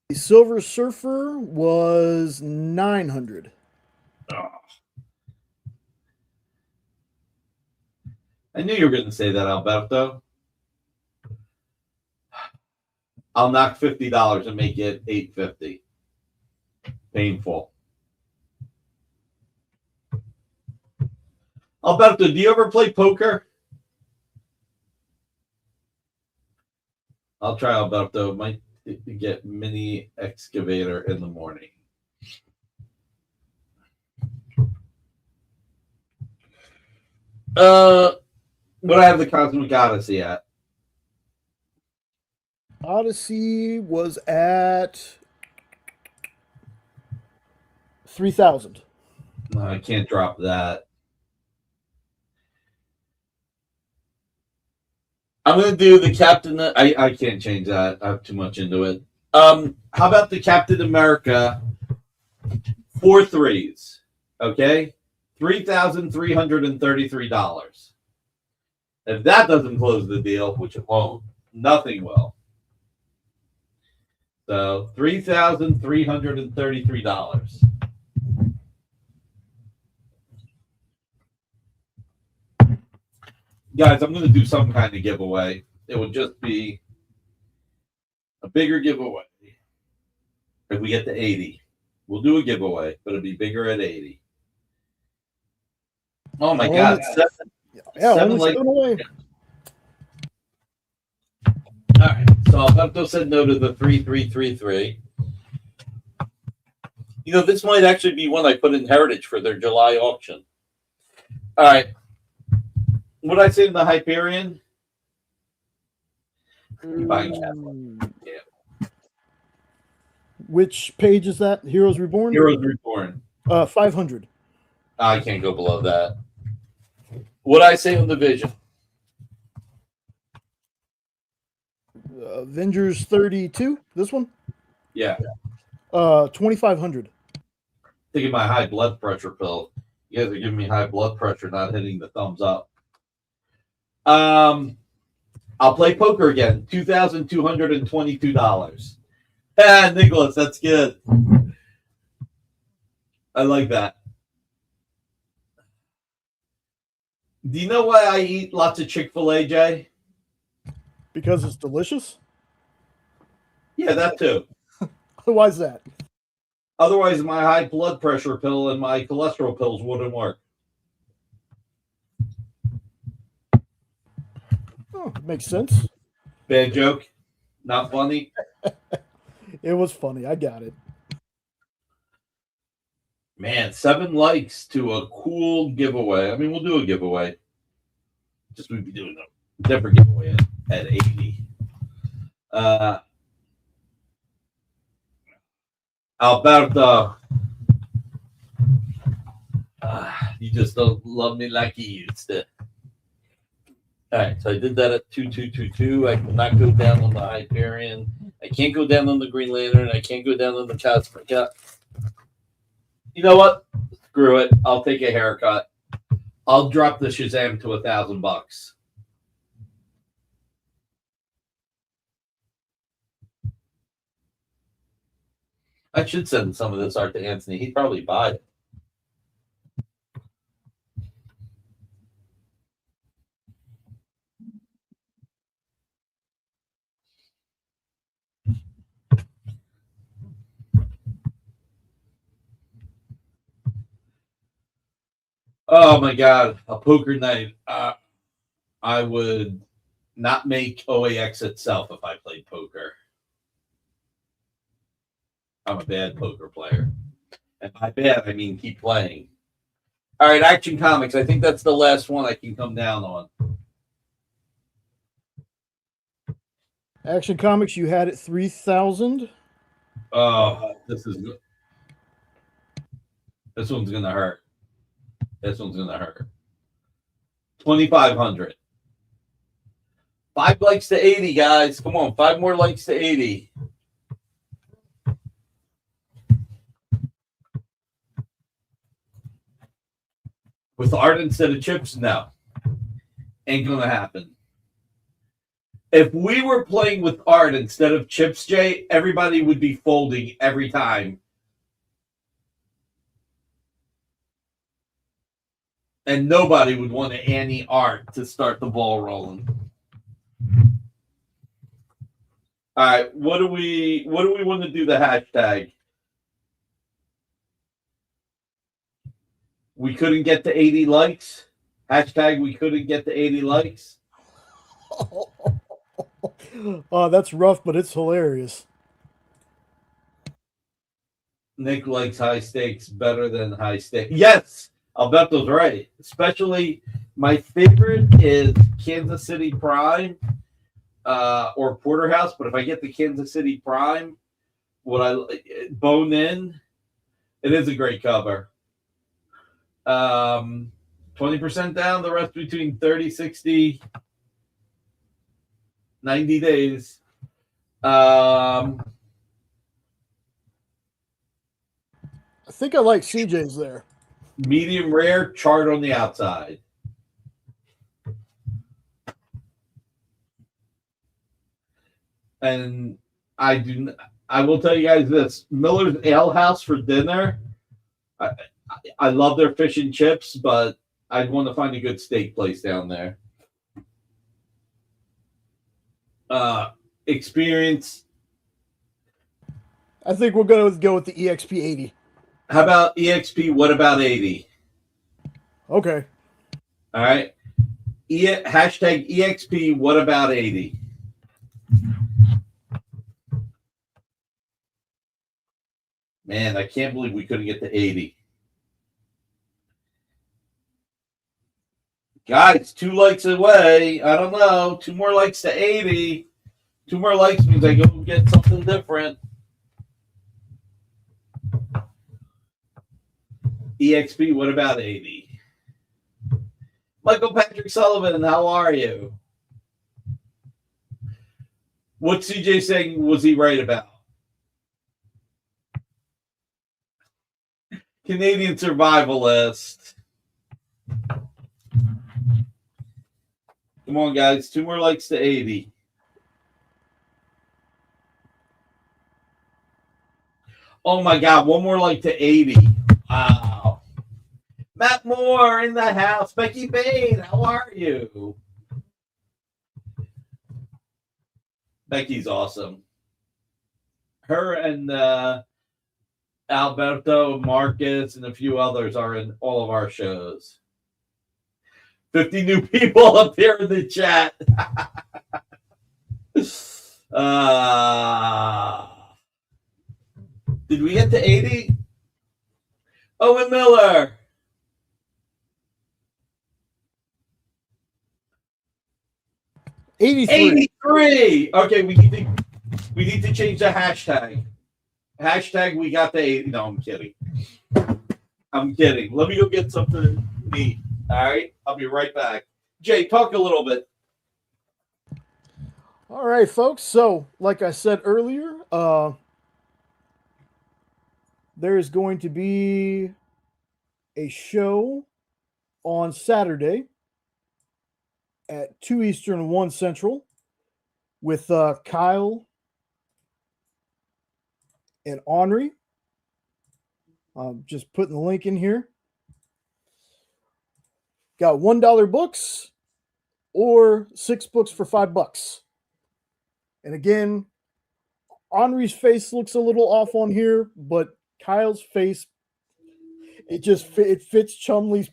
S2: The Silver Surfer was 900.
S3: Oh. I knew you were going to say that, Alberto. I'll knock $50 and make it $850. Painful. Alberto, do you ever play poker? I'll try Alberto. Might get mini excavator in the morning. What I have the Cosmic Odyssey at?
S2: Odyssey was at 3,000.
S3: I can't drop that. I'm going to do the Captain. I can't change that. I have too much into it. How about the Captain America 4 threes? Okay, $3,333. If that doesn't close the deal, which it won't, nothing will. So $3,333. Guys, I'm going to do some kind of giveaway. It would just be a bigger giveaway if we get to 80. We'll do a giveaway, but it'll be bigger at 80. Oh my God!
S2: Only
S3: like,
S2: 7 away.
S3: All right, so Alberto said no to the 3333. You know, this might actually be one I put in Heritage for their July auction. All right. What did I say in the Hyperion? You're buying Castle. Yeah.
S2: Which page is that? Heroes Reborn?
S3: Heroes Reborn.
S2: 500.
S3: I can't go below that. What did I say on the Vision?
S2: Avengers 32. This one?
S3: Yeah.
S2: 2,500.
S3: Taking my high blood pressure pill. You guys are giving me high blood pressure, not hitting the thumbs up. I'll play poker again. $2,222. Ah, Nicholas, that's good. I like that. Do you know why I eat lots of Chick-fil-A, Jay?
S2: Because it's delicious?
S3: Yeah, that too.
S2: Why is that?
S3: Otherwise, my high blood pressure pill and my cholesterol pills wouldn't work.
S2: Oh, makes sense.
S3: Bad joke? Not funny?
S2: It was funny. I got it.
S3: Man, 7 likes to a cool giveaway. I mean, we'll do a giveaway. Just we'd be doing a different giveaway at 80. Alberto, you just don't love me like you used to. All right, so I did that at 2222. I cannot go down on the Hyperion. I can't go down on the Green Lantern. I can't go down on the Casper. You know what? Screw it. I'll take a haircut. I'll drop the Shazam to $1,000. I should send some of this art to Anthony. He'd probably buy it. Oh my God, a poker night. I would not make OAX itself if I played poker. I'm a bad poker player. And by bad, I mean keep playing. All right, Action Comics. I think that's the last one I can come down on.
S2: Action Comics, you had it 3,000.
S3: Oh, this one's gonna hurt. This one's gonna hurt. 2,500. 5 likes to 80, guys. Come on, 5 more likes to 80. With art instead of chips, no. Ain't gonna happen. If we were playing with art instead of chips, Jay, everybody would be folding every time. And nobody would want to ante art to start the ball rolling. All right, what do we want to do the hashtag? We couldn't get to 80 likes. Hashtag we couldn't get to 80 likes.
S2: Oh, that's rough, but it's hilarious.
S3: Nick likes high stakes better than high stakes. Yes, Alberto's right. Especially my favorite is Kansas City Prime or Porterhouse. But if I get the Kansas City Prime, Bone In, it is a great cover. 20% down, the rest between 30, 60, 90 days.
S2: I think I like CJ's there.
S3: Medium rare, chart on the outside. And I will tell you guys this: Miller's Ale House for dinner. I love their fish and chips, but I'd want to find a good steak place down there. Experience.
S2: I think we're going to go with the EXP 80.
S3: How about EXP? What about 80?
S2: Okay.
S3: All right. Hashtag EXP. What about 80? Man, I can't believe we couldn't get to 80. Guys, 2 likes away. I don't know. 2 more likes to 80. 2 more likes means I go get something different. EXP, what about 80? Michael Patrick Sullivan, how are you? What's CJ saying was he right about? Canadian survivalist. Come on, guys. 2 more likes to 80. Oh, my God. 1 more like to 80. Wow. Matt Moore in the house. Becky Bain, how are you? Becky's awesome. Her and Alberto Marcus and a few others are in all of our shows. 50 new people up here in the chat. Did we get to 80? Owen Miller. '83. Okay, we need to change the hashtag. Hashtag we got the 80. No, I'm kidding. I'm kidding. Let me go get something to eat. All right, I'll be right back. Jay, talk a little bit.
S2: All right, folks. So, like I said earlier, there is going to be a show on Saturday at 2 Eastern, 1 Central with Kyle and Henri. I'm just putting the link in here. Got $1 books or 6 books for $5. And again, Henri's face looks a little off on here, but Kyle's face, it fits Chumley's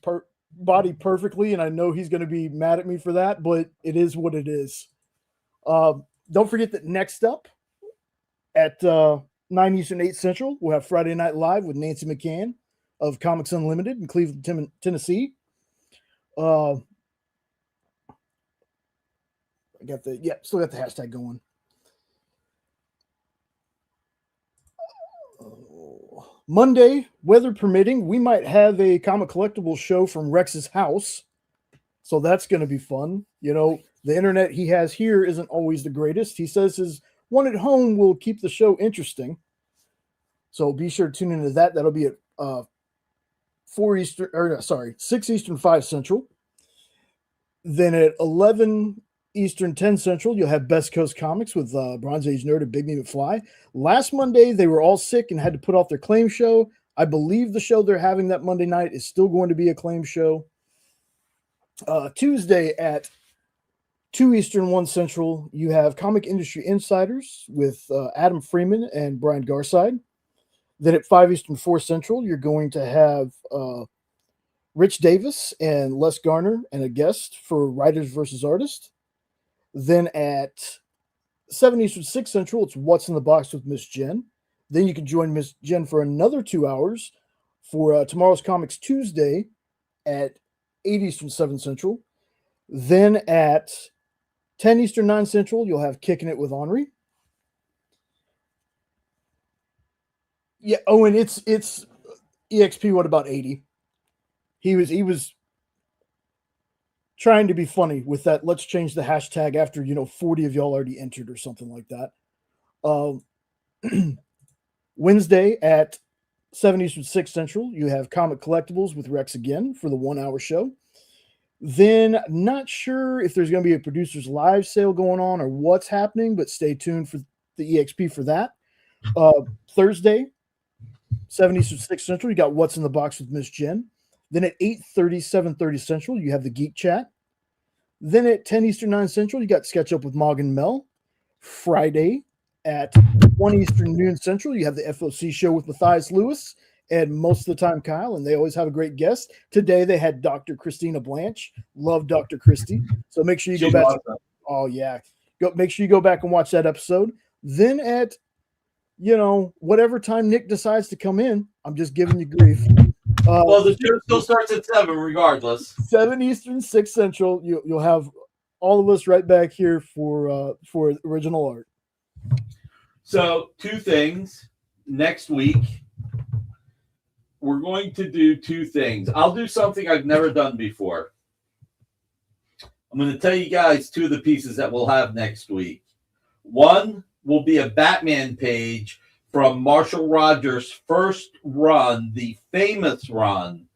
S2: body perfectly, and I know he's going to be mad at me for that, but it is what it is. Don't forget that next up at 9 Eastern, 8 Central, we'll have Friday Night Live with Nancy McCann of Comics Unlimited in Cleveland, Tennessee. Still got the hashtag going. Monday, weather permitting, we might have a comic collectible show from Rex's house. So that's going to be fun. You know, the internet he has here isn't always the greatest. He says his one at home will keep the show interesting. So be sure to tune into that. That'll be at 6 Eastern, 5 Central. Then at 11 Eastern, 10 Central, you'll have Best Coast Comics with Bronze Age Nerd and Big Me McFly. Last Monday, they were all sick and had to put off their claim show. I believe the show they're having that Monday night is still going to be a claim show. Tuesday at 2 Eastern, 1 Central, you have Comic Industry Insiders with Adam Freeman and Brian Garside. Then at 5 Eastern, 4 Central, you're going to have Rich Davis and Les Garner and a guest for Writers versus Artists. Then at 7 Eastern, 6 Central, it's What's in the Box with Miss Jen. Then you can join Miss Jen for another 2 hours for Tomorrow's Comics Tuesday at 8 Eastern, 7 Central. Then at 10 Eastern, 9 Central, you'll have Kicking It with Henri. Yeah, oh, and it's EXP, what about 80? he was trying to be funny with that. Let's change the hashtag after 40 of y'all already entered or something like that. Wednesday at 7 Eastern, 6 Central, you have Comic Collectibles with Rex again for the 1 hour show. Then, not sure if there's going to be a producer's live sale going on or what's happening, but stay tuned for the EXP for that. Thursday, 7 Eastern, 6 Central, you got What's in the Box with Miss Jen. Then at 8:30, 7:30 Central, you have the Geek Chat. Then at 10 Eastern, 9 Central, you got Sketch Up with Mog and Mel. Friday at 1 Eastern, noon Central, you have the FOC show with Matthias Lewis and most of the time Kyle, and they always have a great guest. Today they had Dr. Christina Blanche. Love Dr. Christy. So make sure you go back. Oh yeah. Make sure you go back and watch that episode. Then at whatever time Nick decides to come in, I'm just giving you grief.
S3: Well, the show still starts at 7 regardless.
S2: 7 Eastern, 6 Central. You'll have all of us right back here for original art.
S3: So 2 things. Next week, we're going to do 2 things. I'll do something I've never done before. I'm going to tell you guys 2 of the pieces that we'll have next week. One will be a Batman page from Marshall Rogers' first run, the famous run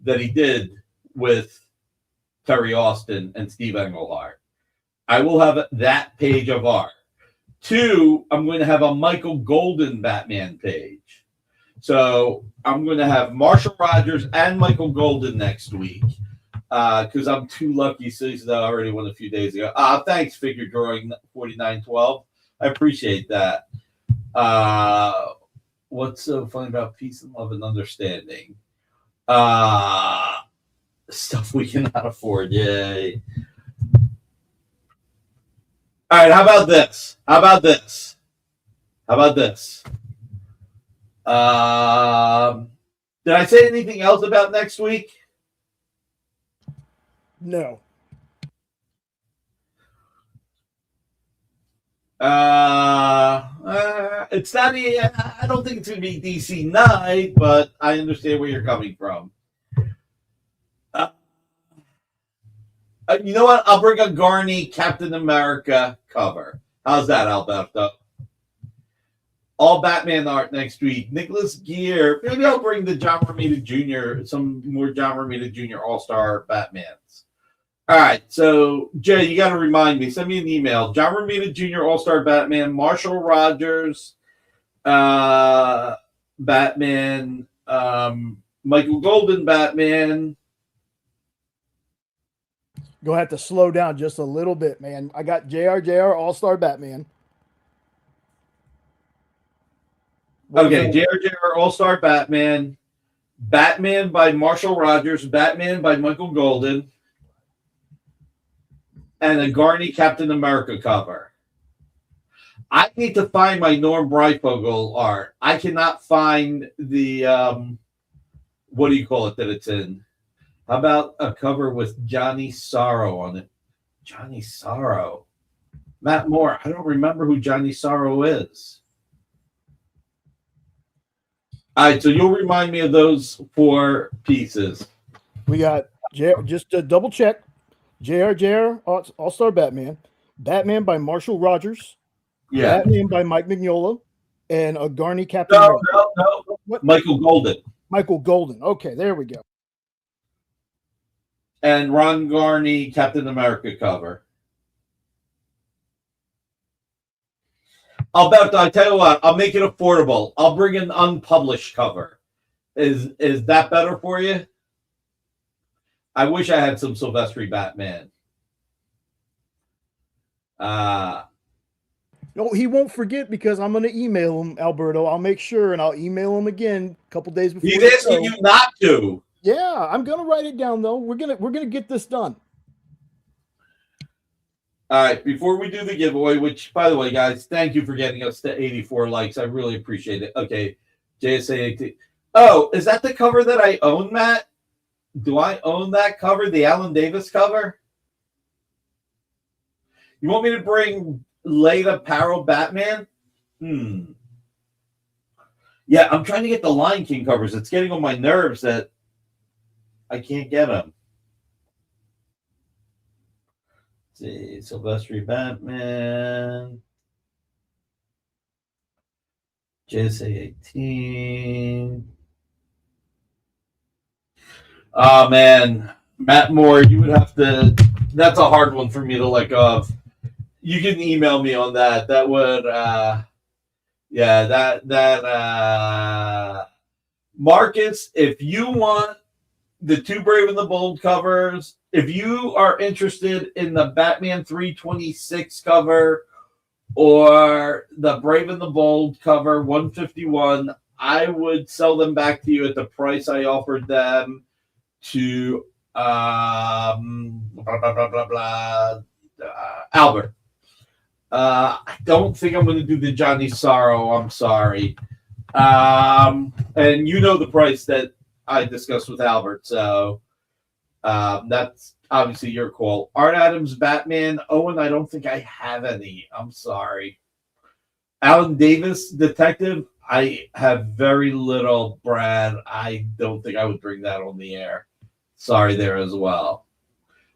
S3: that he did with Terry Austin and Steve Englehart. I will have that page of art. 2, I'm going to have a Michael Golden Batman page. So I'm going to have Marshall Rogers and Michael Golden next week because I'm too lucky since I already won a few days ago. Thanks, Figure Drawing 4912. I appreciate that. What's so funny about peace and love and understanding? Stuff we cannot afford. Yay. All right, how about this? Did I say anything else about next week?
S2: No.
S3: It's not. I don't think it's going to be DC night, but I understand where you're coming from. You know what? I'll bring a Garney Captain America cover. How's that, Alberto? All Batman art next week. Nicholas Gear. Maybe I'll bring the John Romita Jr. Some more John Romita Jr. All-Star Batmans. All right, so Jay, you got to remind me. Send me an email. John Romita Jr. All-Star Batman, Marshall Rogers, Batman, Michael Golden Batman.
S2: Go have to slow down just a little bit, man. I got JR All-Star Batman.
S3: Okay, JR All-Star Batman, Batman by Marshall Rogers, Batman by Michael Golden, and a Garney Captain America cover. I need to find my Norm Breyfogle art. I cannot find the what do you call it that it's in? How about a cover with Johnny Sorrow on it? Johnny Sorrow. Matt Moore. I don't remember who Johnny Sorrow is. All right, so you'll remind me of those 4 pieces.
S2: We got just to double check. JR All-Star Batman. Batman by Marshall Rogers.
S3: Yeah.
S2: Batman by Mike Mignola. And a Garney Captain
S3: No.
S2: What?
S3: Michael Golden.
S2: Michael Golden. Okay, there we go.
S3: And Ron Garney Captain America cover. I tell you what, I'll make it affordable. I'll bring an unpublished cover. Is that better for you? I wish I had some Silvestri Batman.
S2: No, he won't forget because I'm going to email him, Alberto. I'll make sure, and I'll email him again a couple days before.
S3: He's asking you not to.
S2: Yeah, I'm going to write it down though. We're gonna get this done.
S3: All right, before we do the giveaway, which, by the way, guys, thank you for getting us to 84 likes. I really appreciate it. Okay, JSA 18. Oh, is that the cover that I own, Matt? Do I own that cover, the Alan Davis cover? You want me to bring Leda Paro Batman? Yeah, I'm trying to get the Lion King covers. It's getting on my nerves that I can't get them. See, Silvestri Batman. JSA 18. Oh man, Matt Moore, you would have to. That's a hard one for me to let go of. You can email me on that. That would, yeah, Marcus, if you want the two Brave and the Bold covers, if you are interested in the Batman 326 cover or the Brave and the Bold cover 151, I would sell them back to you at the price I offered them to blah, blah, blah, blah, blah, Albert. I don't think I'm going to do the Johnny Sorrow. I'm sorry. And you know the price that I discussed with Albert, so that's obviously your call. Art Adams Batman. Owen, I don't think I have any. I'm sorry. Alan Davis Detective. I have very little. Brad, I don't think I would bring that on the air. Sorry there as well.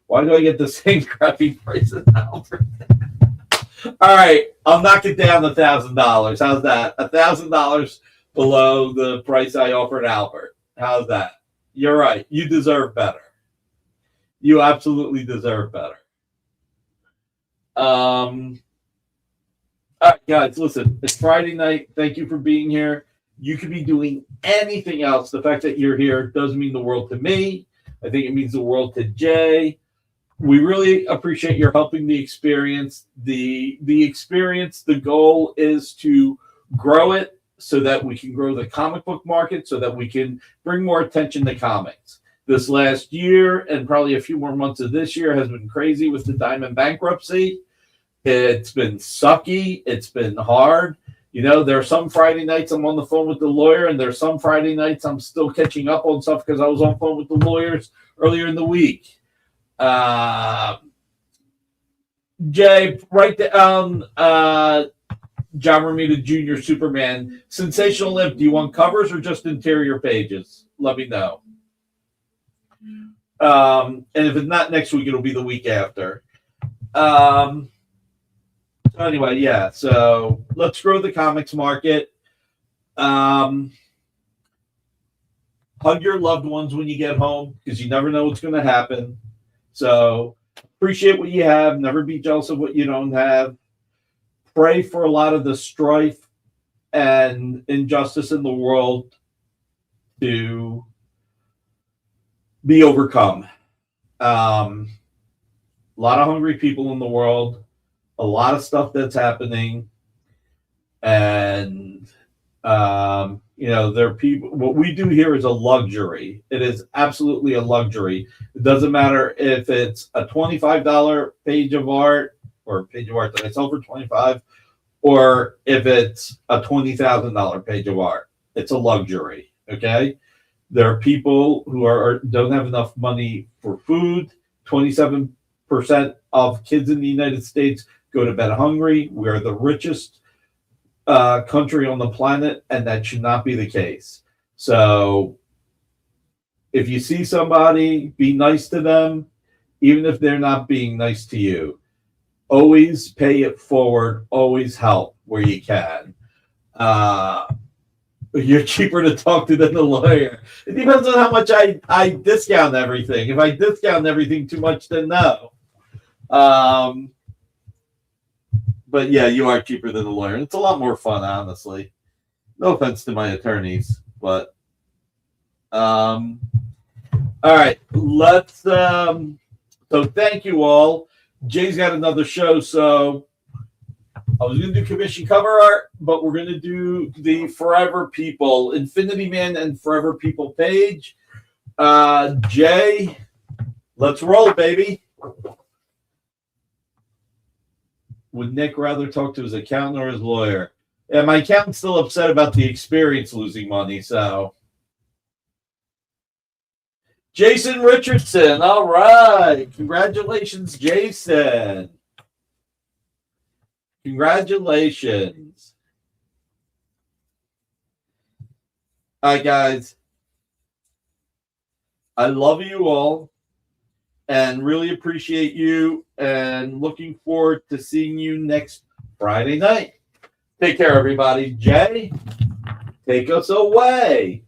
S3: Why do I get the same crappy price as Albert? All right, I'll knock it down $1,000. How's that? $1,000 below the price I offered Albert. How's that? You're right. You deserve better. You absolutely deserve better. All right, guys, listen. It's Friday night. Thank you for being here. You could be doing anything else. The fact that you're here doesn't mean the world to me. I think it means the world to Jay. We really appreciate your helping the experience. The experience, the goal is to grow it so that we can grow the comic book market, so that we can bring more attention to comics. This last year and probably a few more months of this year has been crazy with the Diamond bankruptcy. It's been sucky. It's been hard. You know, there are some Friday nights I'm on the phone with the lawyer, and there's some Friday nights I'm still catching up on stuff because I was on the phone with the lawyers earlier in the week. Jay, write down John Romita Jr. Superman. Sensational Imp, do you want covers or just interior pages? Let me know. And if it's not next week, it'll be the week after. Anyway, yeah, so let's grow the comics market. Hug your loved ones when you get home because you never know what's going to happen. So appreciate what you have. Never be jealous of what you don't have. Pray for a lot of the strife and injustice in the world to be overcome. A lot of hungry people in the world, a lot of stuff that's happening. And, you know, there are people, what we do here is a luxury. It is absolutely a luxury. It doesn't matter if it's a $25 page of art or page of art that I sell for $25, or if it's a $20,000 page of art. It's a luxury. Okay. There are people who don't have enough money for food. 27% of kids in the United States go to bed hungry. We are the richest country on the planet, and that should not be the case. So if you see somebody, be nice to them, even if they're not being nice to you. Always pay it forward. Always help where you can. You're cheaper to talk to than the lawyer. It depends on how much I discount everything. If I discount everything too much, then no. But yeah, you are cheaper than the lawyer. It's a lot more fun, honestly. No offense to my attorneys, but all right, let's so thank you all. Jay's got another show, so I was going to do commission cover art, but we're going to do the Forever People, Infinity Man and Forever People page. Jay, let's roll, baby. Would Nick rather talk to his accountant or his lawyer? Yeah, my accountant's still upset about the experience losing money, so. Jason Richardson, all right. Congratulations, Jason. Congratulations. All right, guys. I love you all and really appreciate you and looking forward to seeing you next Friday night. Take care, everybody. Jay, take us away.